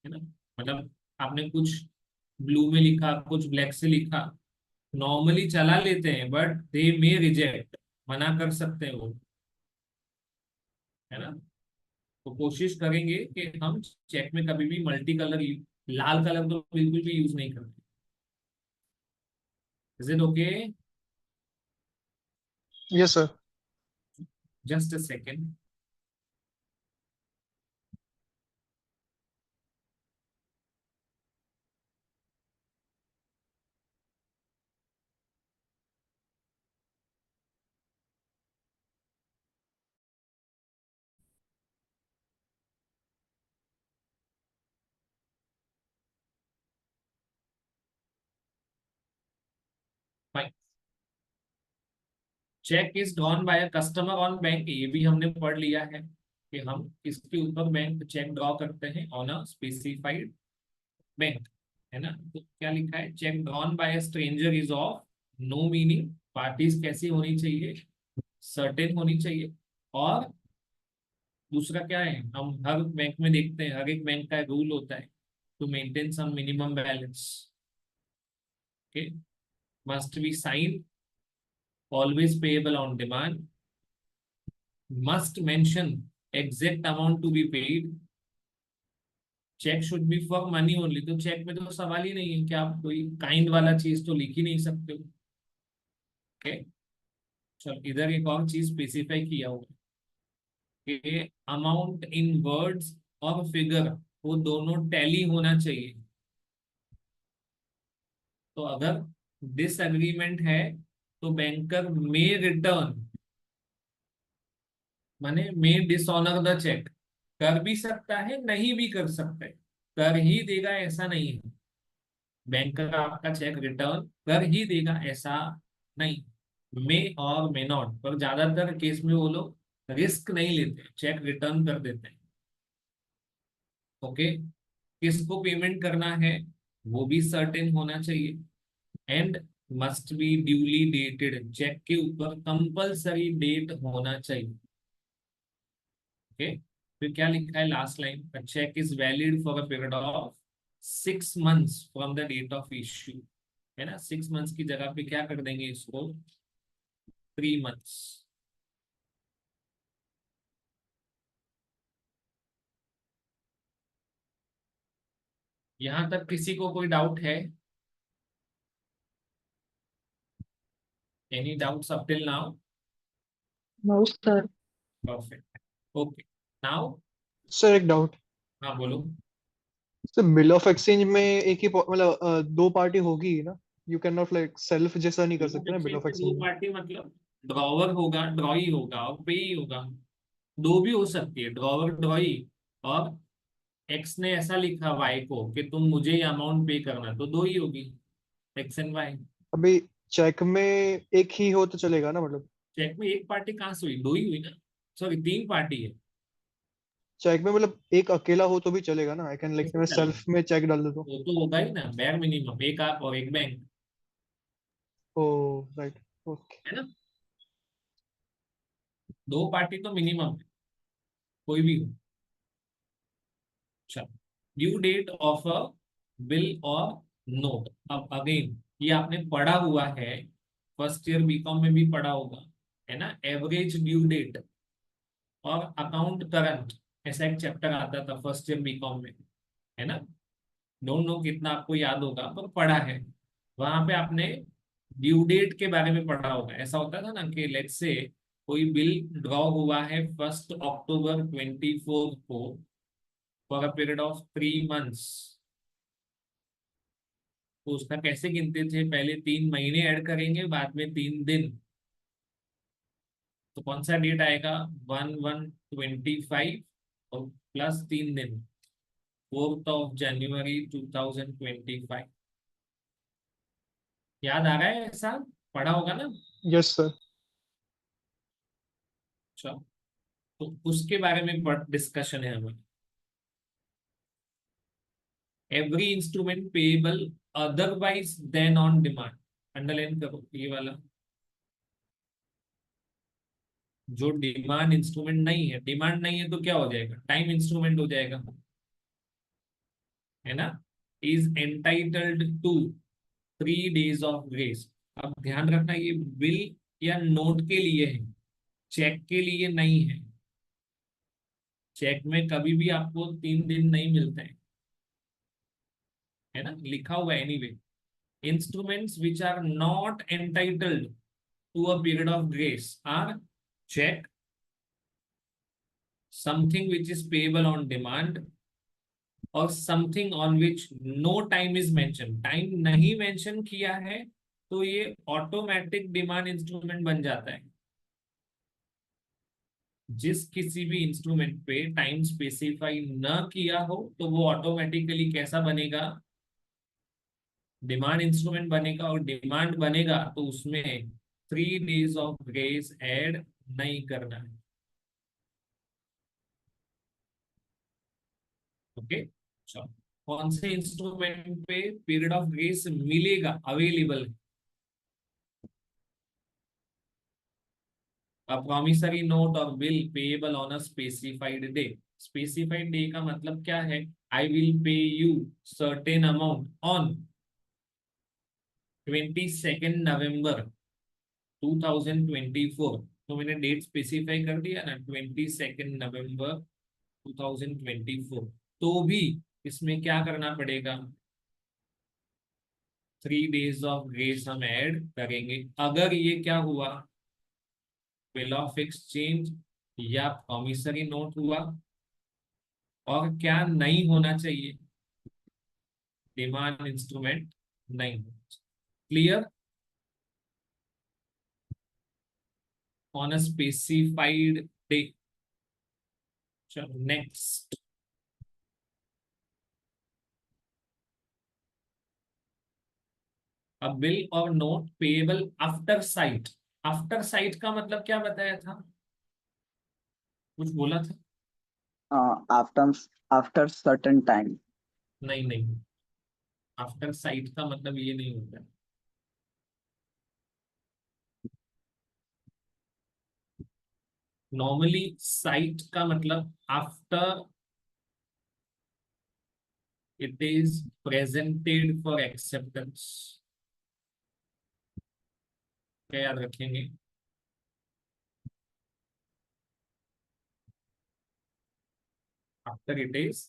है ना। मतलब आपने कुछ ब्लू में लिखा, कुछ ब्लैक से लिखा, नॉर्मली चला लेते हैं बट दे मे रिजेक्ट, मना कर सकते हैं वो, है ना। तो कोशिश करेंगे कि हम चेक में कभी भी मल्टी कलर, लाल कलर तो बिल्कुल भी यूज नहीं करते। Is it okay? Yes sir. Just a second. Fine, cheque is drawn by a customer on bank, ये भी हमने पढ़ लिया है कि हम इसके ऊपर बैंक चेक ड्रॉ करते हैं ऑन अ स्पेसिफाइड बैंक, है ना। तो क्या लिखा है, cheque drawn by a stranger is of no meaning. Parties कैसी होनी चाहिए, सर्टेन होनी चाहिए। और दूसरा क्या है, हम हर बैंक में देखते हैं, हर एक बैंक का रूल होता है to maintain some minimum balance. Okay, must be sign, always payable on demand, must mention exact amount to be paid, cheque should be for money only. तो चेक में तो सवाल ही नहीं है कि आप कोई काइंड वाला चीज तो लिख ही नहीं सकते हो। ओके, चलो इधर एक और चीज स्पेसिफाई किया हुआ है कि अमाउंट इन वर्ड्स और फिगर वो दोनों टैली होना चाहिए। तो अगर डिसएग्रीमेंट है तो बैंकर मे रिटर्न, माने मे डिसऑनर द चेक, कर भी सकता है नहीं भी कर सकता है, कर ही देगा ऐसा नहीं है। बैंकर आपका चेक रिटर्न कर ही देगा ऐसा नहीं, मे और मे नॉट, पर ज्यादातर केस में वो लोग रिस्क नहीं लेते, चेक रिटर्न कर देते हैं। ओके, किसको पेमेंट करना है वो भी सर्टेन होना चाहिए, and must be duly dated, cheque के ऊपर कंपलसरी डेट होना चाहिए। ओके, फिर क्या लिखा है last line, a cheque is valid for a period of 6 months from the date of issue, है ना। 6 months की जगह पे क्या कर देंगे इसको, 3 months। यहां तक किसी को कोई डाउट है? Any doubts up till now? No, sir. Perfect, okay, now sir एक डाउट। हाँ बोलो। सर बिल ऑफ एक्सचेंज में एक ही मतलब दो पार्टी होगी ही ना। You can not like self जैसा नहीं कर सकते ना बिल ऑफ दो एक्सचेंज में। पार्टी मतलब ड्रॉवर होगा, ड्रॉई होगा और पेई होगा, दो भी हो सकती है, ड्रॉवर ड्रॉई, और एक्स ने ऐसा लिखा वाई को कि तुम मुझे ये अमाउंट पे करना, तो दो ही होगी, एक्स एंड वाई। अभी चेक में एक ही हो तो चलेगा ना मतलब। चेक में एक पार्टी कहाँ से हुई, दो ही हुई ना, सॉरी तीन पार्टी है। चेक में मतलब एक अकेला हो तो भी चलेगा ना, आई कैन लाइक कैसे मैं चलेगा? सेल्फ में चेक डाल देता हूँ। वो तो होगा ही ना, बेयर मिनिमम एक आप और एक बैंक, ओ राइट, ओके। है ना। दो पार्टी तो मिनिमम है, कोई भी हो। अच्छा, due date of a bill और नोट। अब अगेन ये आपने पढ़ा हुआ है, फर्स्ट ईयर बीकॉम में भी पढ़ा होगा, है ना। एवरेज ड्यू डेट और अकाउंट करंट, ऐसा एक चैप्टर आता था फर्स्ट ईयर बीकॉम में, है ना। डोंट नो कितना आपको याद होगा, पर पढ़ा है। वहां पे आपने ड्यू डेट के बारे में पढ़ा होगा। ऐसा होता था ना कि लेट्स से कोई बिल ड्रॉ हुआ है 1 अक्टूबर 24 को, for a period of 3 months. तो उसका कैसे गिनते थे, पहले 3 महीने ऐड करेंगे, बाद में 3 दिन। तो कौन सा डेट आएगा, 1/1/25 और प्लस 3 दिन, 4 जनवरी 2025। याद आ रहा है, ऐसा पढ़ा होगा ना। Yes sir. अच्छा, तो उसके बारे में डिस्कशन है हमारा। Every instrument payable otherwise then on demand, underline करो ये वाला। जो डिमांड इंस्ट्रूमेंट नहीं है, डिमांड नहीं है तो क्या हो जाएगा, टाइम इंस्ट्रूमेंट हो जाएगा, है ना। Is entitled to 3 days of grace. अब ध्यान रखना, ये बिल या नोट के लिए है, चेक के लिए नहीं है। चेक में कभी भी आपको 3 दिन नहीं मिलते हैं, है ना, लिखा हुआ है anyway. Instruments which are not entitled to a period of grace are cheque, something which is payable on demand, और something on which no time is mention. Time नहीं मेंशन किया है तो ये ऑटोमेटिक डिमांड इंस्ट्रूमेंट बन जाता है। जिस किसी भी इंस्ट्रूमेंट पे टाइम स्पेसिफाई न किया हो तो वो ऑटोमेटिकली कैसा बनेगा, डिमांड इंस्ट्रूमेंट बनेगा। और डिमांड बनेगा तो उसमें 3 days ऑफ ग्रेस ऐड नहीं करना है। ओके, चलो, कौन से इंस्ट्रूमेंट पे पीरियड ऑफ ग्रेस मिलेगा, अवेलेबल है। A promissory note or bill payable on a specified day. Specified day का मतलब क्या है, I will pay you certain amount on 22 नवंबर 2024। तो मैंने डेट स्पेसिफाई कर दिया ना, 22 नवंबर 2024। तो भी इसमें क्या करना पड़ेगा, 3 days ऑफ ग्रेस हम ऐड करेंगे। अगर ये क्या हुआ, बिल ऑफ एक्सचेंज या प्रॉमिसरी नोट हुआ, और क्या नहीं होना चाहिए, डिमांड इंस्ट्रूमेंट नहीं होना चाहिए। Clear, on a specified day. चलो नेक्स्ट, अ बिल और note payable after site. After site का मतलब क्या बताया था, कुछ बोला था। after after certain time. नहीं नहीं, आफ्टर साइट का मतलब ये नहीं होता। नॉर्मली साइट का मतलब after it is presented for acceptance. क्या याद रखेंगे, after it is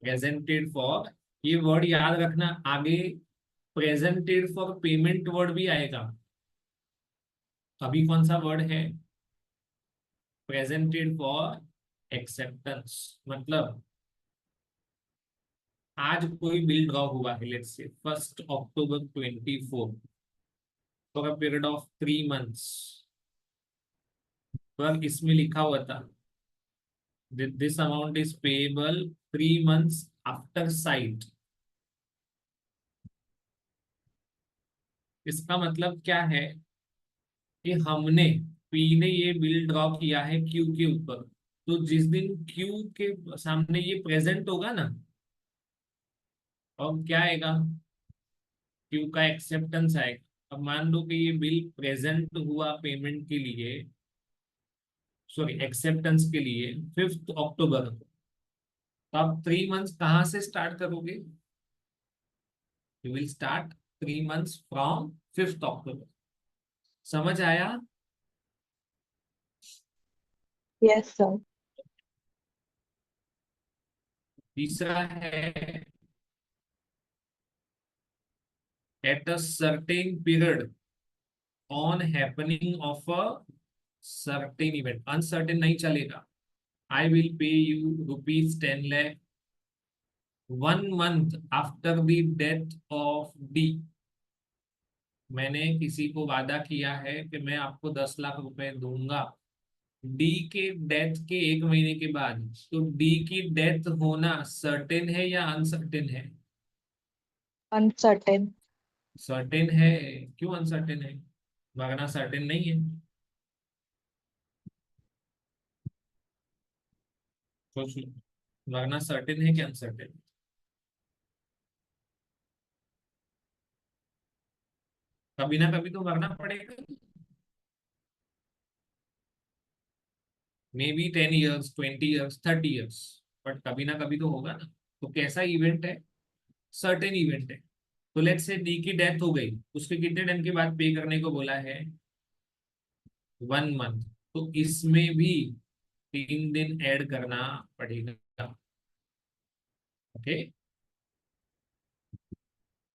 presented for, ये वर्ड याद रखना, आगे प्रेजेंटेड फॉर पेमेंट वर्ड भी आएगा। अभी कौन सा वर्ड है, प्रेजेंटेड फॉर एक्सेप्टेंस। मतलब आज कोई बिल ड्रॉ हुआ है, लेट्स से 1 अक्टूबर 2024, for a period of 3 months. पर इसमें लिखा हुआ था this amount is payable 3 months after site. इसका मतलब क्या है, कि हमने पी ने ये बिल ड्रॉ किया है क्यू के ऊपर, तो जिस दिन क्यू के सामने ये प्रेजेंट होगा ना, और क्या आएगा, क्यू का एक्सेप्टेंस आएगा। अब मान लो कि ये बिल प्रेजेंट हुआ पेमेंट के लिए, सॉरी एक्सेप्टेंस के लिए 5 अक्टूबर को, तो आप 3 मंथ्स कहाँ से स्टार्ट करोगे? You will start 3 months from 5 अक्टूबर। समझ आया? Yes, sir. तीसरा है at a certain period on happening of a certain event, uncertain नहीं चलेगा। I will pay you ₹10 lakh 1 month after the death of D. मैंने किसी को वादा किया है कि मैं आपको 10 लाख रुपए दूंगा डी के डेथ के 1 महीने के बाद। तो डी की डेथ होना सर्टेन है या अनसर्टेन है? Uncertain. सर्टेन है। क्यों अनसर्टेन है? वरना सर्टेन नहीं है। सोच लो, वरना सर्टेन है कि अनसर्टेन? कभी ना कभी तो वरना पड़ेगा। May be 10 years, 20 years, 30 years, but कभी ना कभी तो होगा ना। तो कैसा इवेंट है? सर्टेन इवेंट है। तो लेट्स से डी की डेथ हो गई, उसके कितने दिन के बाद पे करने को बोला है? 1 मंथ। तो इसमें भी 3 दिन ऐड करना पड़ेगा। Okay.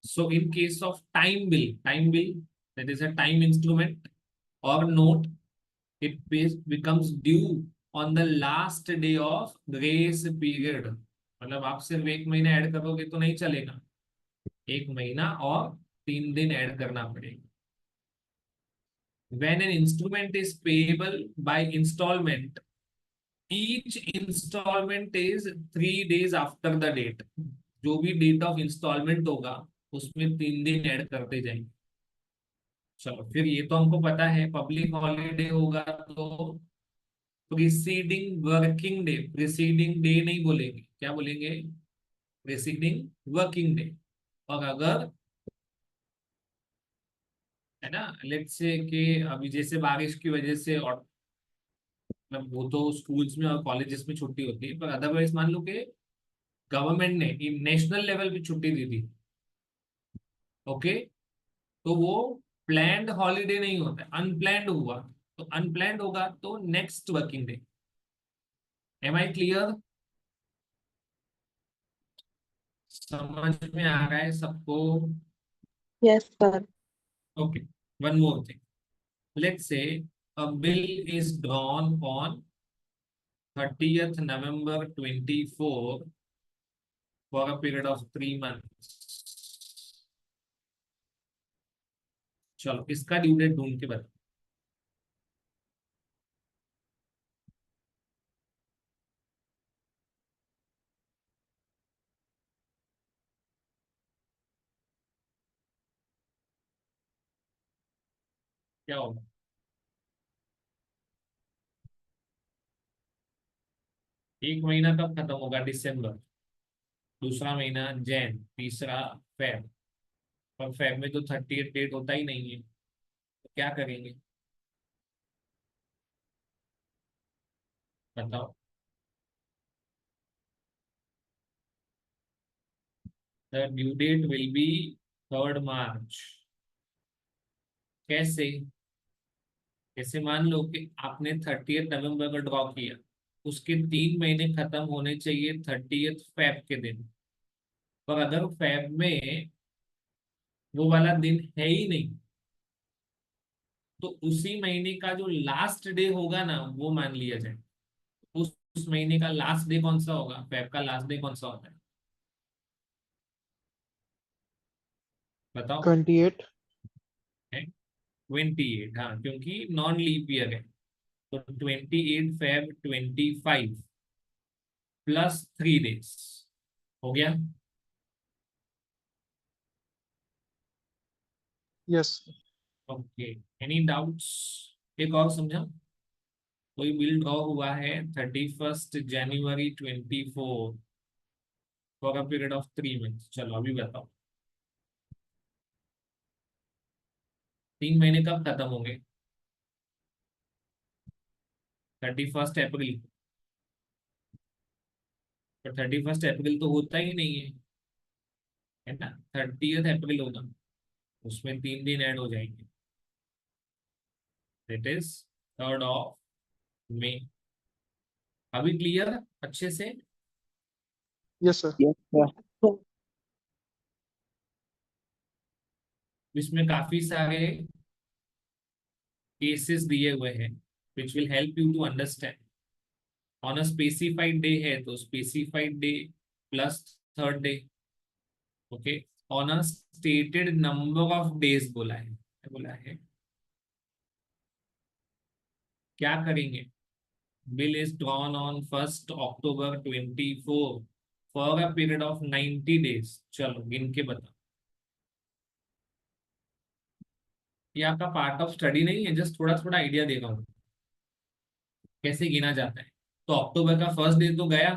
So in case of time bill that is a time instrument और note, it becomes due on the last day of grace period। मतलब आप सिर्फ 1 महीना ऐड करोगे तो नहीं चलेगा, 1 महीना और 3 दिन ऐड करना पड़ेगा। when an instrument is payable by installment, each installment is 3 days after the date। जो भी डेट ऑफ इंस्टॉलमेंट होगा उसमें 3 दिन ऐड करते जाएंगे। चलो फिर ये तो हमको पता है, पब्लिक हॉलीडे होगा तो preceding working day, preceding day नहीं बोलेंगे, क्या बोलेंगे? Preceding working day. और अगर, है ना, लेट्स से कि अभी जैसे बारिश की वजह से, और मतलब वो तो स्कूल्स में और कॉलेजेस में छुट्टी होती है, पर अदरवाइज मान लो कि गवर्नमेंट ने नेशनल लेवल पे छुट्टी दी थी, ओके, तो वो प्लान्ड हॉलीडे नहीं होता, अनप्लैंड हुआ। तो अनप्लैंड होगा तो next working day. Am I clear? समझ में आ रहा है सबको? Yes, sir. Okay, one more thing. Let's say a bill is drawn on 30th November 24 for a period of 3 months। चलो इसका ड्यू डेट ढूंढ के बता। क्या होगा? एक महीना कब खत्म होगा? दिसंबर। दूसरा महीना जैन, तीसरा फेब। और फेब में तो 30th डेट होता ही नहीं है, तो क्या करेंगे बताओ? The due date will be 3rd March। कैसे? जैसे मान लो कि आपने 30th नवंबर का ड्रॉ किया, उसके 3 महीने खत्म होने चाहिए 30th फेब के दिन। पर अगर फेब में वो वाला दिन है ही नहीं, तो उसी महीने का जो लास्ट डे होगा ना वो मान लिया जाए। उस महीने का लास्ट डे कौन सा होगा? फेब का लास्ट डे कौन सा होता है? बताओ। 28। है 28, हाँ, क्योंकि नॉन लीप ईयर है। तो 28 फेब 25 +3 days हो गया। यस। Okay, any doubts? एक और समझा, कोई बिल ड्रॉ हुआ है 31 जनवरी 24 for a period of 3 month. चलो अभी बताओ 3 महीने कब खत्म होंगे? 31 अप्रैल। तो 31 अप्रैल तो होता ही नहीं है ना, 30 अप्रैल होगा, उसमें 3 दिन ऐड हो जाएंगे, दैट इज 3 मई। अभी क्लियर अच्छे से? Yes sir. Yes, sir. इसमें काफी सारे केसेस दिए हुए हैं which will help you to understand. On a specified day है तो specified day plus third day. Okay, on a stated number of days बोला है, बोला है क्या करेंगे? Bill is drawn on 1 October 24 for a period of 90 days. चलो गिन के बताओ। ये आपका पार्ट ऑफ स्टडी नहीं है, जस्ट थोड़ा थोड़ा आइडिया दे रहा हूँ कैसे गिना जाता है। तो अक्टूबर का फर्स्ट डे तो गया,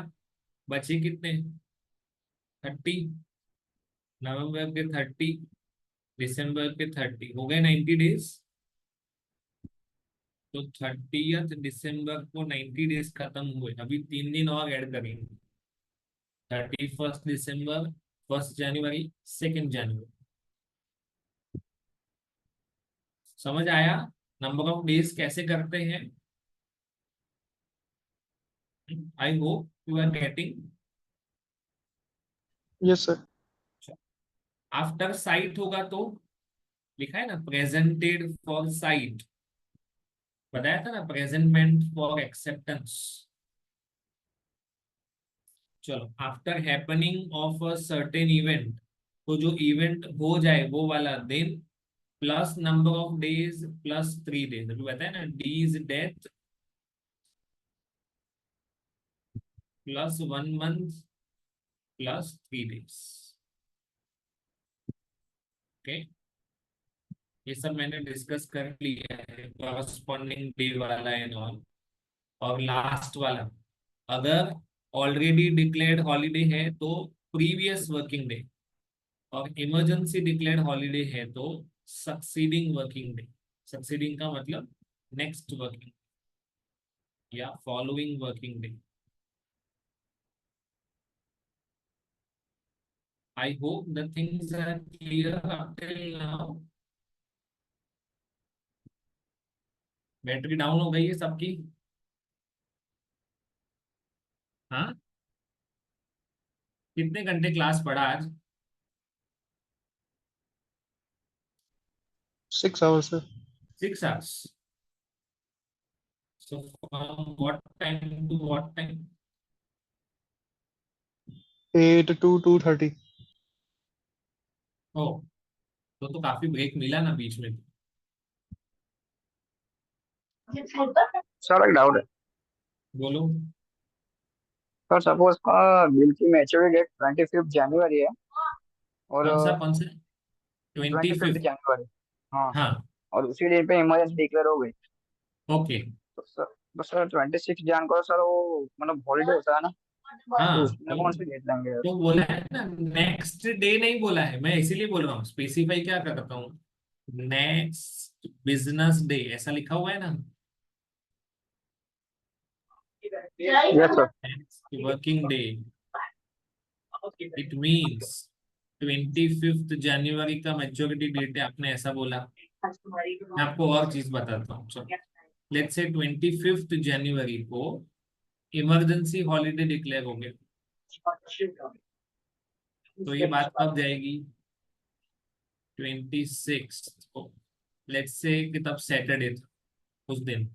बचे कितने? 30, नवंबर के 30, दिसंबर के 30, हो गए 90 डेज। तो 30 दिसंबर को 90 डेज खत्म हुए, अभी 3 दिन और ऐड करेंगे। 31 दिसंबर, 1 जनवरी, 2 जनवरी। समझ आया नंबर ऑफ डेज कैसे करते हैं? I hope you are getting. Yes sir. After sight होगा तो लिखा है ना प्रेजेंटेड फॉर साइट, बताया था ना प्रेजेंटमेंट फॉर एक्सेप्टेंस। चलो after happening of a certain event, तो जो इवेंट हो जाए वो वाला दिन plus number of days plus 3 days, अभी बताया ना D's death plus 1 month plus 3 days. Okay, ये सब मैंने डिस्कस कर लिया है, कॉरस्पॉन्डिंग डे वाला एंड ऑल। और लास्ट वाला, अगर ऑलरेडी डिक्लेयर्ड हॉलीडे है तो प्रीवियस वर्किंग डे, और इमरजेंसी डिक्लेयर्ड हॉलीडे है तो सक्सीडिंग वर्किंग डे। सक्सीडिंग का मतलब नेक्स्ट वर्किंग या following working day. I hope the things are clear up till now. Battery down हो गई है सबकी? हाँ, कितने घंटे क्लास पढ़ा आज? 6 hours sir. 6 hours। So from what time to what time? 8 to 2:30। ओ, तो काफी ब्रेक मिला ना बीच में। सर एक डाउट है। बोलो। सर सपोज बिल की मैच्योरिटी डेट 25 जनवरी है और कौन सा 25 25? जनवरी हाँ, हाँ, और उसी डेट पे इमरजेंसी डिक्लेयर हो गई। ओके। तो सर 26 जन को सर वो मतलब हॉलीडे होता है ना, तो हाँ, उसमें कौन सी डेट लेंगे? तो बोला है ना नेक्स्ट डे नहीं बोला है, मैं इसीलिए बोल रहा हूँ, स्पेसिफाई क्या करता हूँ, नेक्स्ट बिजनेस डे ऐसा लिखा हुआ है ना, yes sir. Next working day. It means 25 जनवरी का मैच्योरिटी डेट है, आपने ऐसा बोला। मैं आपको और चीज बताता हूँ, चलो लेट्स से 25 जनवरी को इमरजेंसी हॉलीडे डिक्लेयर हो गया, तो ये बात कब जाएगी? 26 को, लेट्स से कि तब सैटरडे था उस दिन,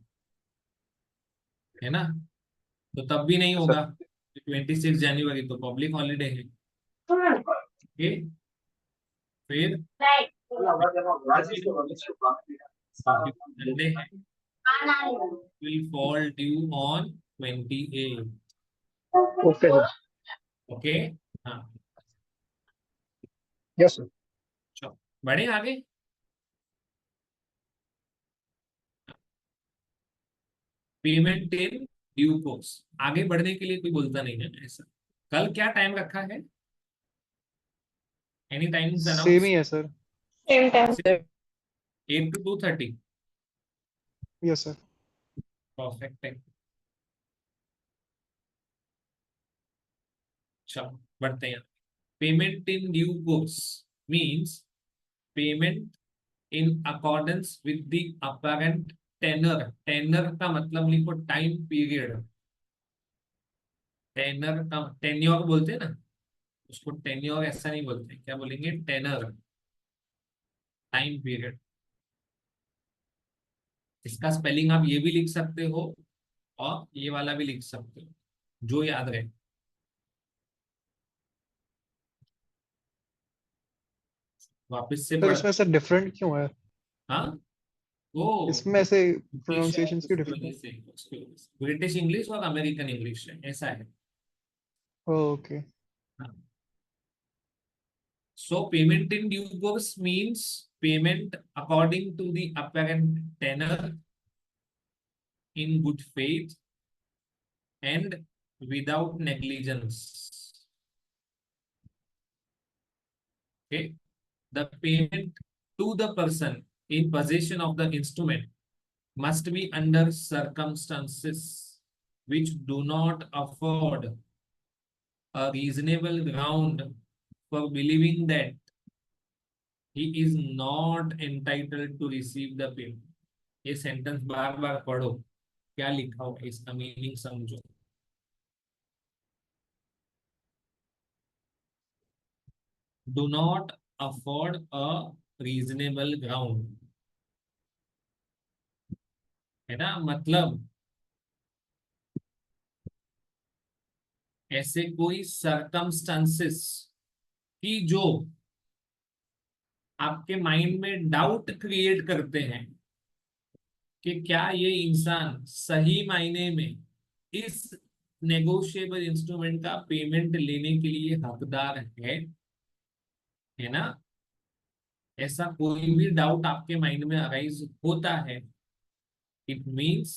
है ना, तो तब भी नहीं सर होगा। 26 जनवरी तो पब्लिक हॉलीडे है। ओके, फिर संडे है, will fall due on 28। Okay sir. Okay, हाँ, यस सर। चलो बढ़े आगे। पेमेंट इन ड्यू कोर्स, आगे बढ़ने के लिए कोई बोलता नहीं है ऐसा। कल क्या टाइम रखा है? Any times same announce? ही है sir. Same time. 8 to 2:30। Yes sir. Perfect है। चलो बढ़ते हैं। Payment in due course means payment in accordance with the apparent tenor. Tenor का मतलब लिखो टाइम पीरियड। टेनर का टेन्योर बोलते हैं ना, उसको टेन्योर ऐसा नहीं बोलते, क्या बोलेंगे? Tenor, time period. इसका स्पेलिंग आप ये भी लिख सकते हो और ये वाला भी लिख सकते हो, जो याद रहे। वापस से सर पढ़। इसमें सर डिफरेंट क्यों है? हाँ, वो इसमें ऐसे इंग्लिश है, प्रोनाउंसिएशन की उसकी डिफरेंट वजह है। से, उसकी वजह से ब्रिटिश इंग्लिश और अमेरिकन इंग्लिश है, ऐसा है। ओके। हाँ। So payment in due course means payment according to the apparent tenor in good faith and without negligence. Okay. The payment to the person in possession of the instrument must be under circumstances which do not afford a reasonable ground for believing that he is not entitled to receive the payment. ये sentence बार बार पढ़ो, क्या लिखा हुआ है इसका meaning समझो। Do not afford a reasonable ground, है ना, मतलब ऐसे कोई सरकमस्टांसेस की जो आपके माइंड में डाउट क्रिएट करते हैं कि क्या ये इंसान सही मायने में इस नेगोशिएबल इंस्ट्रूमेंट का पेमेंट लेने के लिए हकदार है ना। ऐसा कोई भी डाउट आपके माइंड में अराइज होता है, it means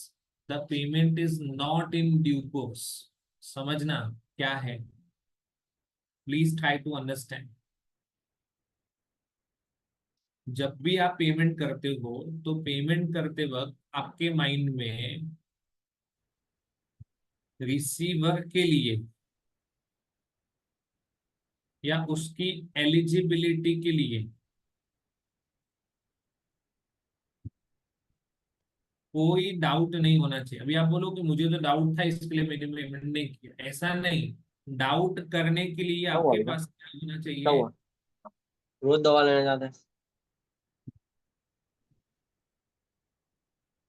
the payment is not in due course. समझना क्या है, प्लीज ट्राई टू अंडरस्टैंड। जब भी आप पेमेंट करते हो तो पेमेंट करते वक्त आपके माइंड में रिसीवर के लिए या उसकी एलिजिबिलिटी के लिए कोई डाउट नहीं होना चाहिए। अभी आप बोलो कि मुझे तो डाउट था इसके लिए मैंने पेमेंट नहीं किया, ऐसा नहीं। डाउट करने के लिए क्या हुआ आपके बेटा? पास क्या होना क्या चाहिए? हुआ? रोज दवा लेने जाते हैं,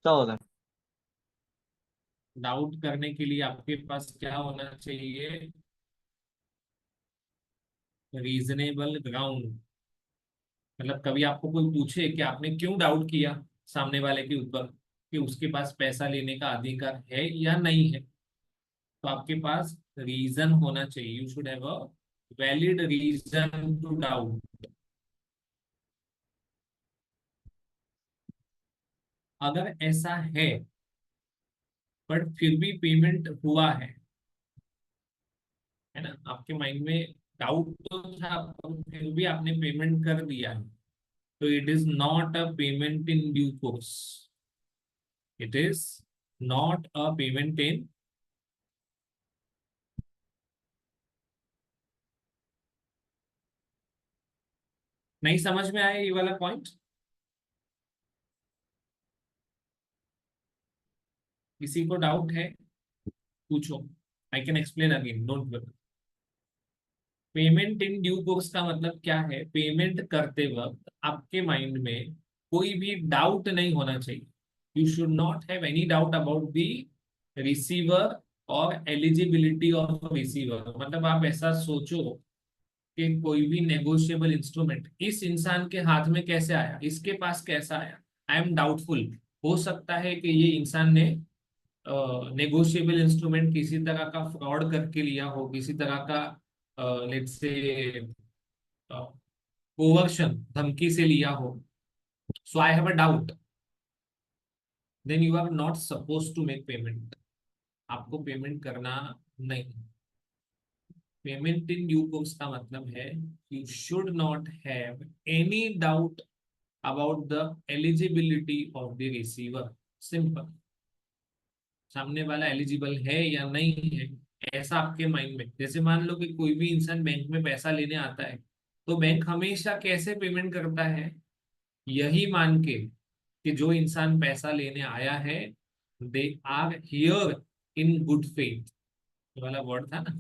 क्या होता है? डाउट करने के लिए आपके पास क्या होना चाहिए? Reasonable ground. मतलब कभी आपको कोई पूछे कि आपने क्यों डाउट किया सामने वाले के ऊपर, कि उसके पास पैसा लेने का अधिकार है या नहीं है, तो आपके पास रीजन होना चाहिए। You should have a valid reason to doubt. अगर ऐसा है बट फिर भी पेमेंट हुआ है ना, आपके माइंड में डाउट तो था पर फिर भी आपने पेमेंट कर दिया है, तो it is not a payment in due course. It is not a payment in. नहीं समझ में आया ये वाला पॉइंट? किसी को डाउट है? पूछो, I can explain again, don't worry. Payment in due course का मतलब क्या है? पेमेंट करते वक्त आपके माइंड में कोई भी डाउट नहीं होना चाहिए। You should not have any doubt about the receiver और एलिजिबिलिटी ऑफ रिसीवर। मतलब आप ऐसा सोचो कि कोई भी नेगोशिएबल इंस्ट्रूमेंट इस इंसान के हाथ में कैसे आया, इसके पास कैसा आया, आई एम डाउटफुल। हो सकता है कि ये इंसान ने नेगोशिएबल इंस्ट्रूमेंट किसी तरह का फ्रॉड करके लिया हो, किसी तरह का लेट्स से कोवर्शन, धमकी से लिया हो। So I have a doubt. then you are not supposed to make payment. आपको पेमेंट करना नहीं. पेमेंट इन ड्यू कोर्स का मतलब है you should not have any doubt about the eligibility of the receiver. Simple. सामने वाला eligible है या नहीं है, ऐसा आपके माइंड में. जैसे मान लो कि कोई भी इंसान बैंक में पैसा लेने आता है, तो बैंक हमेशा कैसे पेमेंट करता है, यही मान के कि जो इंसान पैसा लेने आया है they are here in good faith. वाला वर्ड था ना.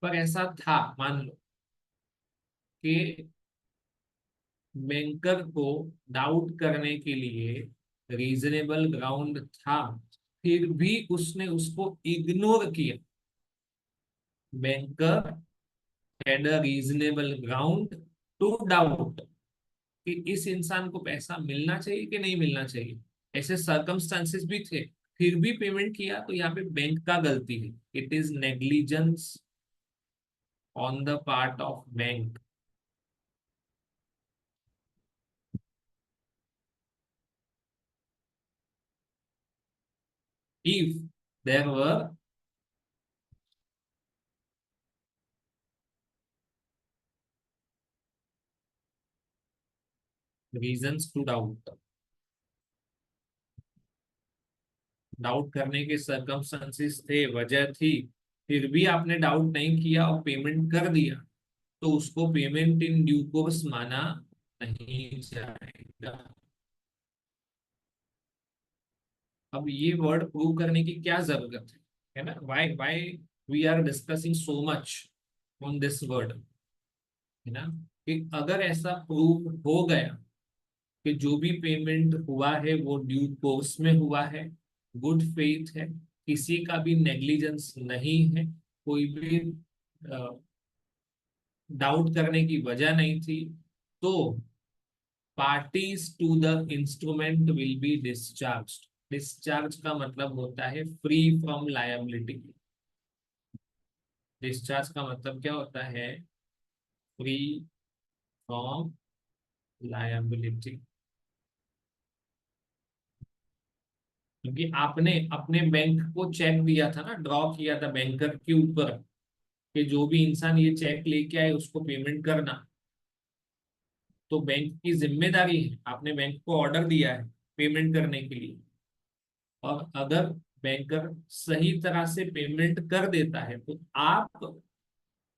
पर ऐसा था, मान लो कि बैंकर को डाउट करने के लिए रीजनेबल ग्राउंड था, फिर भी उसने उसको इग्नोर किया. Banker had a reasonable ground to doubt कि इस इंसान को पैसा मिलना चाहिए कि नहीं मिलना चाहिए. ऐसे सर्कमस्टांसेस भी थे, फिर भी पेमेंट किया, तो यहाँ पे बैंक का गलती है. It is negligence on the part of bank. If there were reasons to doubt, doubt करने के सर्कमस्टांसेस थे, वजह थी, फिर भी आपने डाउट नहीं किया और पेमेंट कर दिया, तो उसको पेमेंट इन ड्यू कोर्स माना नहीं जाएगा. अब ये वर्ड प्रूव करने की क्या जरूरत है ना. Why why we are discussing so much on this word, है ना. कि अगर ऐसा प्रूव हो गया कि जो भी पेमेंट हुआ है वो ड्यू कोर्स में हुआ है, गुड फेथ है, किसी का भी नेग्लिजेंस नहीं है, कोई भी डाउट करने की वजह नहीं थी, तो parties to the instrument will be discharged. Discharge का मतलब होता है फ्री फ्रॉम लायबिलिटी. डिस्चार्ज का मतलब क्या होता है, फ्री फ्रॉम लायबिलिटी. क्योंकि आपने अपने बैंक को चेक दिया था ना, ड्रॉ किया था बैंकर के ऊपर कि जो भी इंसान ये चेक लेके आए उसको पेमेंट करना. तो बैंक की जिम्मेदारी है, आपने बैंक को ऑर्डर दिया है पेमेंट करने के लिए, और अगर बैंकर सही तरह से पेमेंट कर देता है तो आप,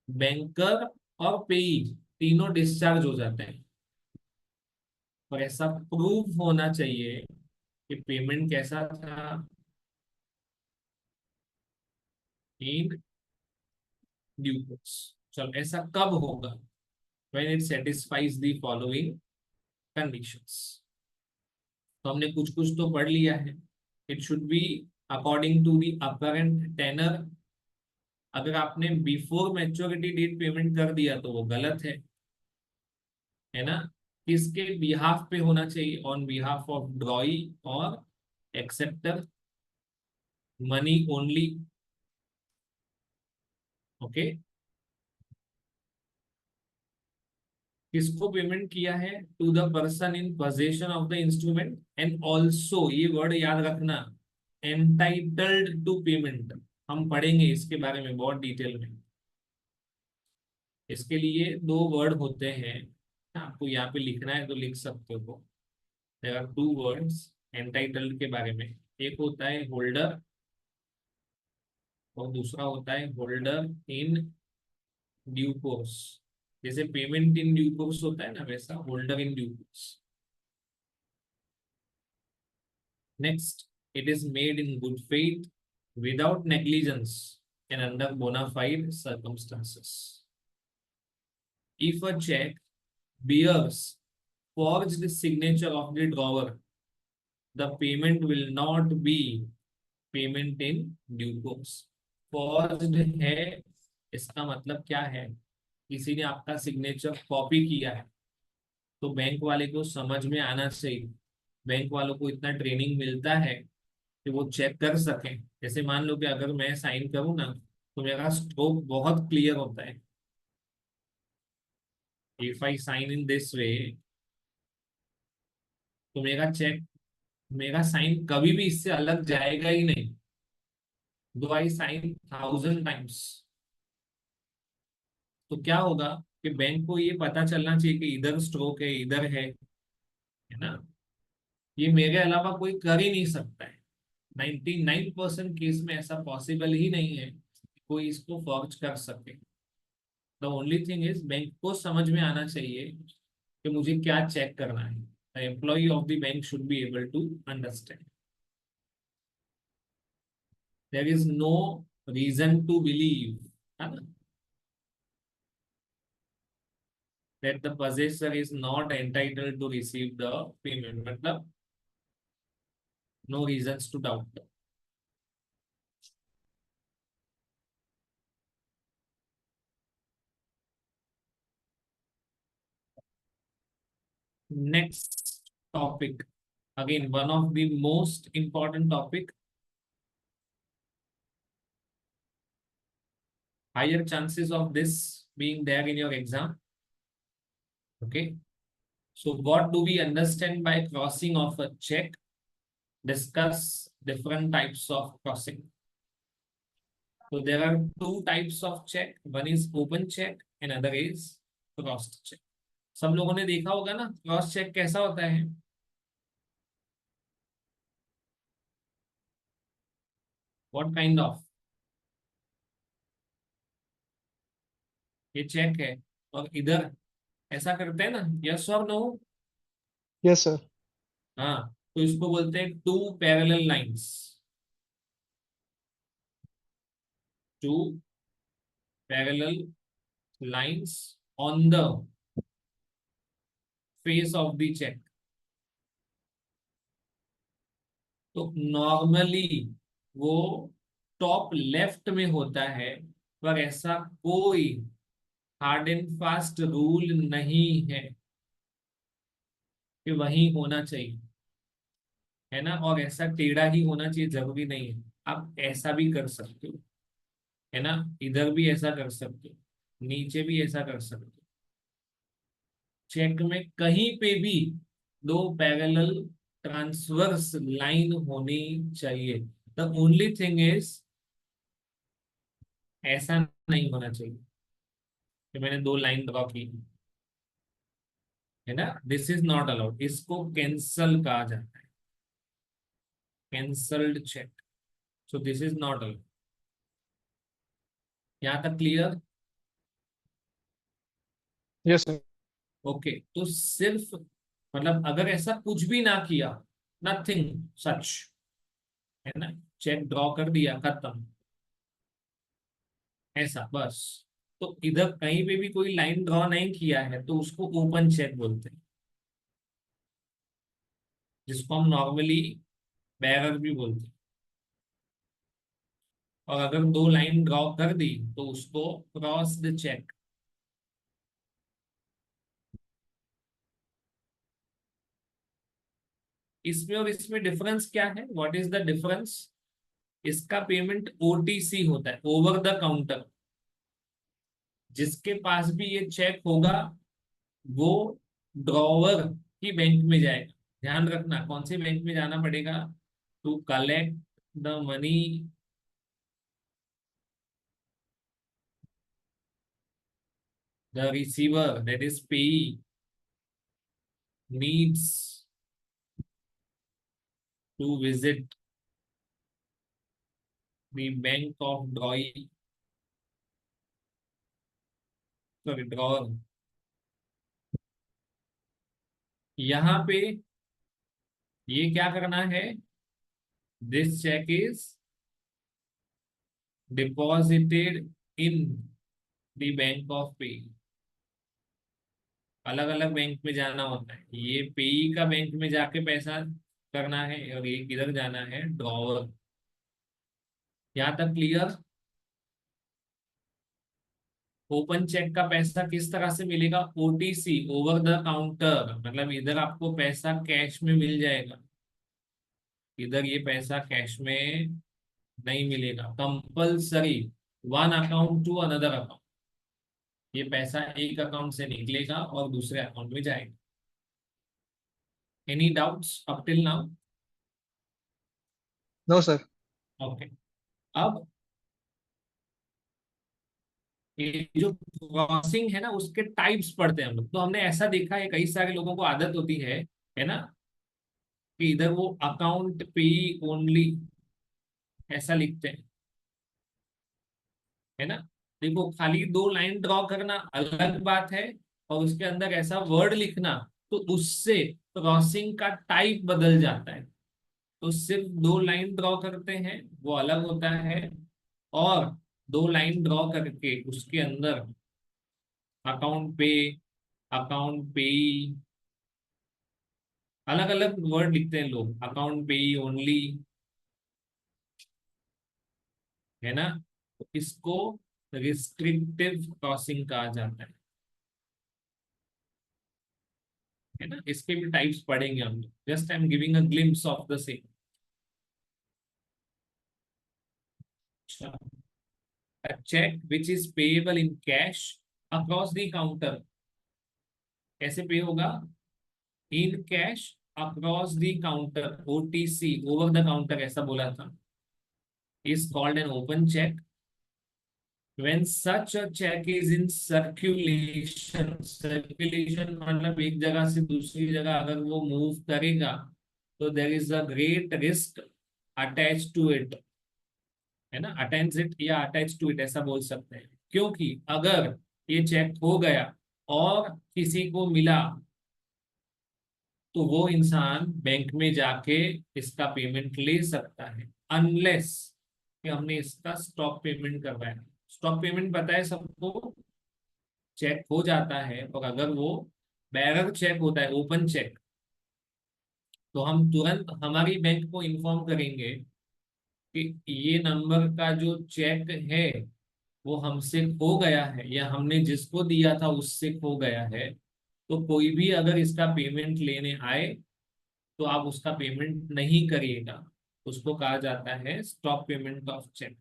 बैंकर और पेई तीनों डिस्चार्ज हो जाते हैं. और ऐसा प्रूफ होना चाहिए कि पेमेंट कैसा था, इन ड्यू कोर्स. चलो, ऐसा कब होगा, when it satisfies the following conditions. तो हमने कुछ कुछ तो पढ़ लिया है. It should be according to the apparent tenor. अगर आपने बिफोर मैच्योरिटी डेट पेमेंट कर दिया तो वो गलत है ना. किसके बिहाफ पे होना चाहिए, ऑन बिहाफ ऑफ ड्रॉई और एक्सेप्टर, मनी ओनली. ओके, किसको पेमेंट किया है, to the person in possession of the instrument, and also, ये वर्ड याद रखना, एंटाइटल्ड टू पेमेंट. हम पढ़ेंगे इसके बारे में बहुत डिटेल में. इसके लिए दो वर्ड होते हैं, आपको यहाँ पे लिखना है तो लिख सकते हो. There are two words entitled के बारे में. एक होता है होल्डर और दूसरा होता है होल्डर इन ड्यू कोर्स. जैसे पेमेंट इन ड्यू कोर्स होता है ना, वैसा holder in due course. Next, it is made in good faith without negligence and under bona fide circumstances. If a check bears forged signature of the drawer, the payment will not be payment in due course. Forged है, इसका मतलब क्या है, किसी ने आपका signature copy किया है, तो बैंक वाले को समझ में आना चाहिए. बैंक वालों को इतना ट्रेनिंग मिलता है कि वो चेक कर सकें. जैसे मान लो कि अगर मैं साइन करूं ना, तो मेरा स्ट्रोक बहुत क्लियर होता है. If I sign in this way, तो मेरा साइन कभी भी इससे अलग जाएगा ही नहीं, दो आई साइन 1000 टाइम्स। तो क्या होगा कि बैंक को ये पता चलना चाहिए कि इधर स्ट्रोक है, इधर है ना। ये मेरे अलावा कोई कर ही नहीं सकता है। 99% केस में ऐसा पॉसिबल ही नहीं है कि कोई इसको फॉर्ज कर सके। The only thing is bank को समझ में आना चाहिए कि मुझे क्या चेक करना है। The employ of the bank should be able to understand. There is no reason to believe, है ना, that the possessor is not entitled to receive the payment, मतलब no reasons to doubt. Next topic, again one of the most important topic, higher chances of this being there in your exam. Okay, so what do we understand by crossing of a check? Discuss different types of crossing. So there are two types of check, one is open check and other is crossed check. सब लोगों ने देखा होगा ना cross check कैसा होता है। What kind of, ये चेक है और इधर ऐसा करते हैं ना, यस और नो। Yes sir. हाँ, तो इसको बोलते हैं two parallel lines, two parallel lines on the face of the cheque. तो नॉर्मली वो टॉप लेफ्ट में होता है, पर ऐसा कोई हार्ड एंड फास्ट रूल नहीं है कि वही होना चाहिए, है ना। और ऐसा टेढ़ा ही होना चाहिए जरूरी नहीं है, आप ऐसा भी कर सकते हो, है ना, इधर भी ऐसा कर सकते हो, नीचे भी ऐसा कर सकते हो। चेक में कहीं पे भी दो पैरेलल ट्रांसवर्स लाइन होनी चाहिए। द ओनली थिंग इज ऐसा नहीं होना चाहिए कि मैंने दो लाइन ड्रॉ की, है ना, दिस इज नॉट अलाउड, इसको कैंसल कहा जाता है, cancelled cheque. So this is not allowed. यहां तक क्लियर? Yes sir. ओके, तो सिर्फ मतलब अगर ऐसा कुछ भी ना किया, नथिंग सच, है ना, चेक ड्रॉ कर दिया खत्म, ऐसा बस, तो इधर कहीं पे भी कोई लाइन ड्रॉ नहीं किया है तो उसको ओपन चेक बोलते हैं, जिसको हम नॉर्मली बैरर भी बोलते हैं। और अगर दो लाइन ड्रॉ कर दी तो उसको क्रॉस्ड चेक। इसमें और इसमें डिफरेंस क्या है, व्हाट इज द डिफरेंस? इसका पेमेंट ओटीसी होता है, ओवर द काउंटर। जिसके पास भी ये चेक होगा वो ड्रॉवर की बैंक में जाएगा। ध्यान रखना कौन से बैंक में जाना पड़ेगा, to collect the money the receiver, that is payee, needs to visit the bank of drawee, sorry, drawer। यहाँ पे ये क्या करना है, this cheque is deposited in the bank of pay. अलग अलग बैंक में जाना होता है, ये पेई का बैंक में जाके पैसा करना है और ये किधर जाना है, ड्रॉवर। यहाँ तक क्लियर? ओपन चेक का पैसा किस तरह से मिलेगा, ओटीसी, ओवर द काउंटर, मतलब इधर आपको पैसा कैश में मिल जाएगा, इधर ये पैसा कैश में नहीं मिलेगा। Compulsory one account to another account, ये पैसा एक अकाउंट से निकलेगा और दूसरे अकाउंट में जाएगा। Any doubts up till now? No, sir. Okay. अब ये जो क्रॉसिंग है ना, उसके टाइप्स पढ़ते हैं हम लोग। तो हमने ऐसा देखा है, कई सारे लोगों को आदत होती है ना, कि इधर वो अकाउंट पे ओनली ऐसा लिखते हैं, है ना। देखो, खाली 2 लाइन ड्रॉ करना अलग बात है, और उसके अंदर ऐसा वर्ड लिखना, तो उससे क्रॉसिंग का टाइप बदल जाता है। तो सिर्फ 2 लाइन ड्रॉ करते हैं, वो अलग होता है। और 2 लाइन ड्रॉ करके उसके अंदर अकाउंट पे, अकाउंट पे, अलग अलग वर्ड लिखते हैं लोग, अकाउंट पे ओनली, है ना। तो इसको रिस्ट्रिक्टिव क्रॉसिंग कहा जाता है ना। इसके भी टाइप्स पढ़ेंगे हम लोग, just I am giving a glimpse of the same. A check which is payable in cash across the counter, कैसे पे होगा? In cash across the counter, OTC, over the counter, ऐसा बोला था, is called an open cheque. When such a check is in circulation, circulation मतलब एक जगह से दूसरी जगह अगर वो मूव करेगा, तो there is a great risk attached to it, है ना। अटेंड्स इट या अटैच टू इट ऐसा बोल सकते हैं, क्योंकि अगर ये चेक हो गया और किसी को मिला, तो वो इंसान बैंक में जाके इसका पेमेंट ले सकता है, अनलेस कि हमने इसका स्टॉप पेमेंट करवाया। स्टॉप पेमेंट पता है सबको, चेक हो जाता है और अगर वो बैरर चेक होता है, ओपन चेक, तो हम तुरंत हमारी बैंक को इन्फॉर्म करेंगे कि ये नंबर का जो चेक है वो हमसे खो गया है, या हमने जिसको दिया था उससे खो गया है। तो कोई भी अगर इसका पेमेंट लेने आए, तो आप उसका पेमेंट नहीं करिएगा। उसको कहा जाता है स्टॉप पेमेंट ऑफ चेक।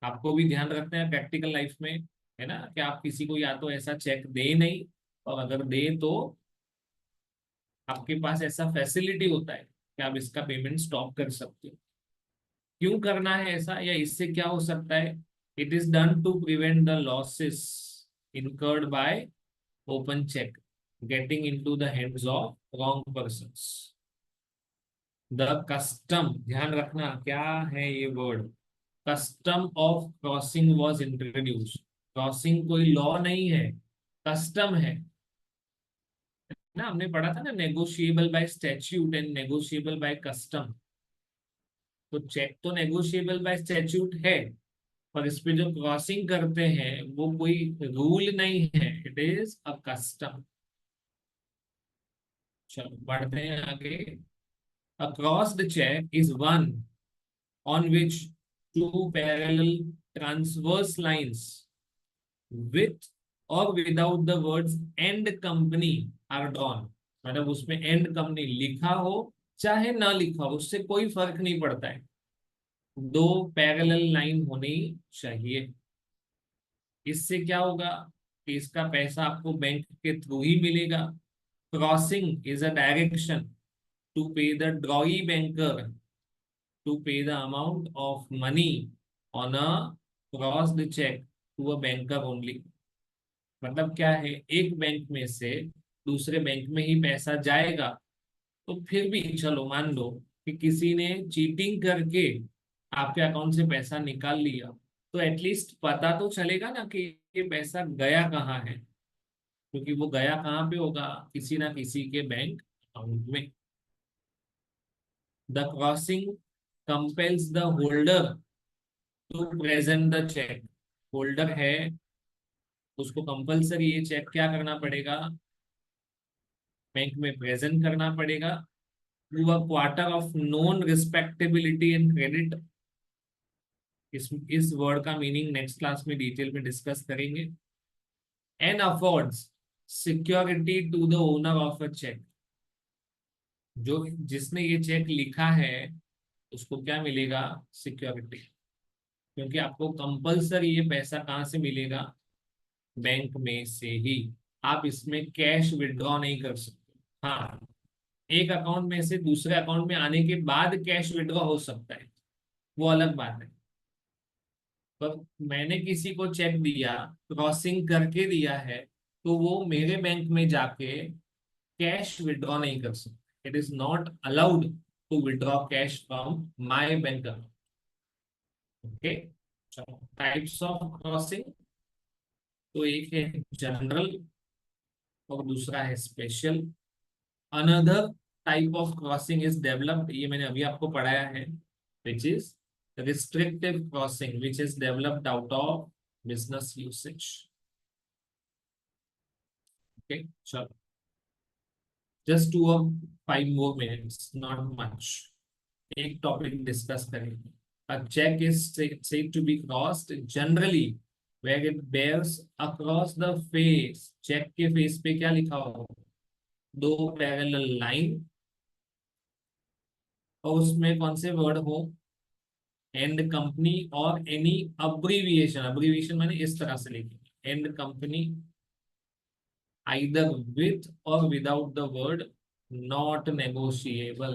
आपको भी ध्यान रखना है प्रैक्टिकल लाइफ में, है ना, कि आप किसी को या तो ऐसा चेक दे नहीं, और अगर दे तो आपके पास ऐसा फैसिलिटी होता है कि आप इसका पेमेंट स्टॉप कर सकते हो। क्यों करना है ऐसा, या इससे क्या हो सकता है? It is done to prevent the losses incurred by open cheque getting into the hands of wrong persons. The custom, ध्यान रखना क्या है ये word, custom of crossing was introduce. Crossing कोई लॉ नहीं है, कस्टम है ना। हमने पढ़ा था ना, negotiable by statute and negotiable by custom. तो चेक तो नेगोशिएबल बाय स्टैच्यूट है, पर इस पे जो क्रॉसिंग करते हैं वो कोई रूल नहीं है, इट इज अ कस्टम। चलो बढ़ते हैं आगे। Across the cheque is one on which two parallel transverse lines with or without the words end company are drawn। मतलब उसमें एंड कंपनी लिखा हो चाहे ना लिखा हो, उससे कोई फर्क नहीं पड़ता है, 2 पैरेलल लाइन होनी चाहिए। इससे क्या होगा कि इसका पैसा आपको बैंक के थ्रू ही मिलेगा। Crossing is a direction to pay the drawee banker to pay the amount of money on a crossed check to a banker only। मतलब क्या है, एक बैंक में से दूसरे बैंक में ही पैसा जाएगा, तो फिर भी चलो मान लो कि किसी ने चीटिंग करके आपके अकाउंट से पैसा निकाल लिया, तो एटलीस्ट पता तो चलेगा ना कि ये पैसा गया कहाँ है, क्योंकि वो गया कहाँ पे होगा, किसी ना किसी के बैंक अकाउंट में। The crossing compels the holder to present the check। Holder है, उसको कंपलसरी ये चेक क्या करना पड़ेगा, बैंक में प्रेजेंट करना पड़ेगा। To a quarter of non respectability and credit. इस वर्ड का मीनिंग नेक्स्ट क्लास में डिटेल में डिस्कस करेंगे। And affords security to the owner of a cheque. जो जिसने ये चेक लिखा है उसको क्या मिलेगा? सिक्योरिटी। क्योंकि आपको कंपलसरी ये पैसा कहाँ से मिलेगा? बैंक में से ही। आप इसमें कैश विड्रॉ नहीं कर सकते। हाँ, एक अकाउंट में से दूसरे अकाउंट में आने के बाद कैश विड्रॉ हो सकता है, वो अलग बात है। पर मैंने किसी को चेक दिया, क्रॉसिंग करके दिया है, तो वो मेरे बैंक में जाके कैश विड्रॉ नहीं कर सकते। It is not allowed to withdraw cash from my bank account. Okay, types of crossing, तो एक है जनरल और दूसरा है special. Another type of crossing is developed, ये मैंने अभी आपको पढ़ाया है, which is restrictive crossing, which is developed out of business usage. Okay, sure. Just 2 or 5 more minutes, not much. एक टॉपिक डिस्कस करेंगे। A check is said to be crossed generally where it bears across the face. Cheque के face पे क्या लिखा होगा? 2 parallel line, और उसमें कौन से वर्ड हो? एंड कंपनी और एनी अब्रीविएशन। अब्रीविएशन मैंने इस तरह से लिखी, एंड कंपनी आइदर विथ और without the word not negotiable.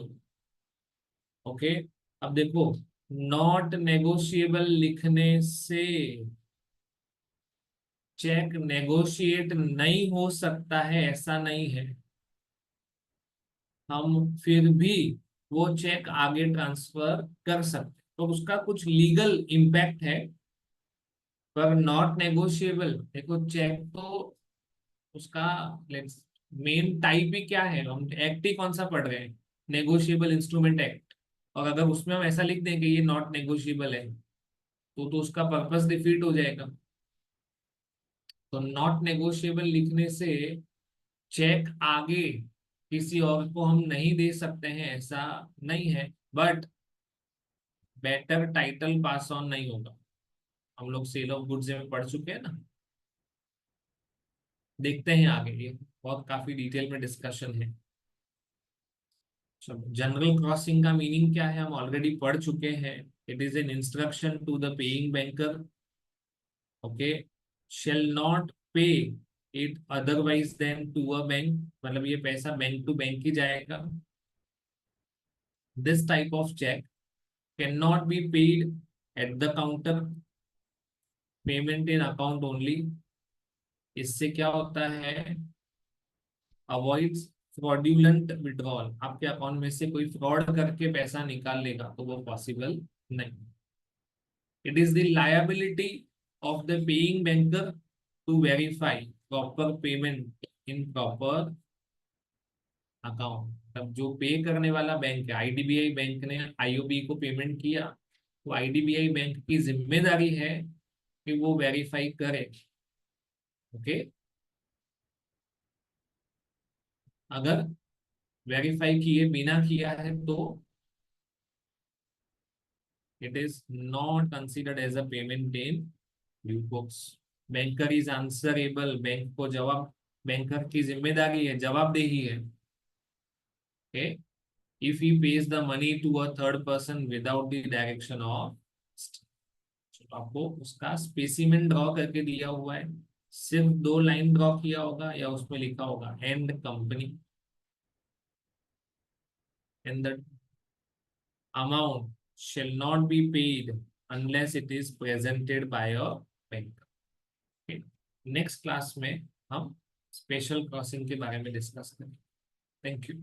Okay, अब देखो, नॉट नेगोशिएबल लिखने से चेक नेगोशिएट नहीं हो सकता है, ऐसा नहीं है। हम फिर भी वो चेक आगे ट्रांसफर कर सकते, तो उसका कुछ लीगल इम्पैक्ट है। पर नॉट नेगोशिएबल, देखो चेक तो उसका मेन टाइप ही क्या है, हम एक्ट ही कौन सा पढ़ रहे हैं? Negotiable instrument act. और अगर उसमें हम ऐसा लिख दें कि ये नॉट नेगोशिएबल है, तो उसका पर्पस डिफीट हो जाएगा। तो नॉट नेगोशिएबल लिखने से चेक आगे किसी और को हम नहीं दे सकते हैं, ऐसा नहीं है। But better title pass on नहीं होगा। हम लोग सेल ऑफ गुड्स में पढ़ चुके हैं ना, देखते हैं आगे, ये बहुत काफी डिटेल में डिस्कशन है। जनरल क्रॉसिंग का मीनिंग क्या है हम ऑलरेडी पढ़ चुके हैं। It is an instruction to the paying banker, okay, shall not pay it otherwise then to a bank, मतलब ये पैसा बैंक टू बैंक ही जाएगा। This type of cheque can not be paid at the counter, payment in account only. इससे क्या होता है? Avoids fraudulent withdrawal, आपके अकाउंट में से कोई फ्रॉड करके पैसा निकाल लेगा तो वो पॉसिबल नहीं। It is the liability of the paying banker to verify proper payment in proper account. अब जो पे करने वाला बैंक है, आईडीबीआई बैंक ने आईओबी को पेमेंट किया, तो आईडीबीआई बैंक की जिम्मेदारी है कि वो वेरीफाई करे। ओके, अगर वेरीफाई किए बिना किया है तो it is not considered as a payment in due course. Banker is answerable, bank को जवाब, बैंकर की जिम्मेदारी है, जवाबदेही है। Okay, if he pays the money to a third person without the direction of, आपको उसका स्पेसिमेन ड्रॉ करके दिया हुआ है, सिर्फ 2 लाइन ड्रॉ किया होगा या उसमें लिखा होगा and company, and the amount shall not be paid unless it is presented by a banker. Okay. Next class में हम स्पेशल क्रॉसिंग के बारे में डिस्कस करेंगे। Thank you.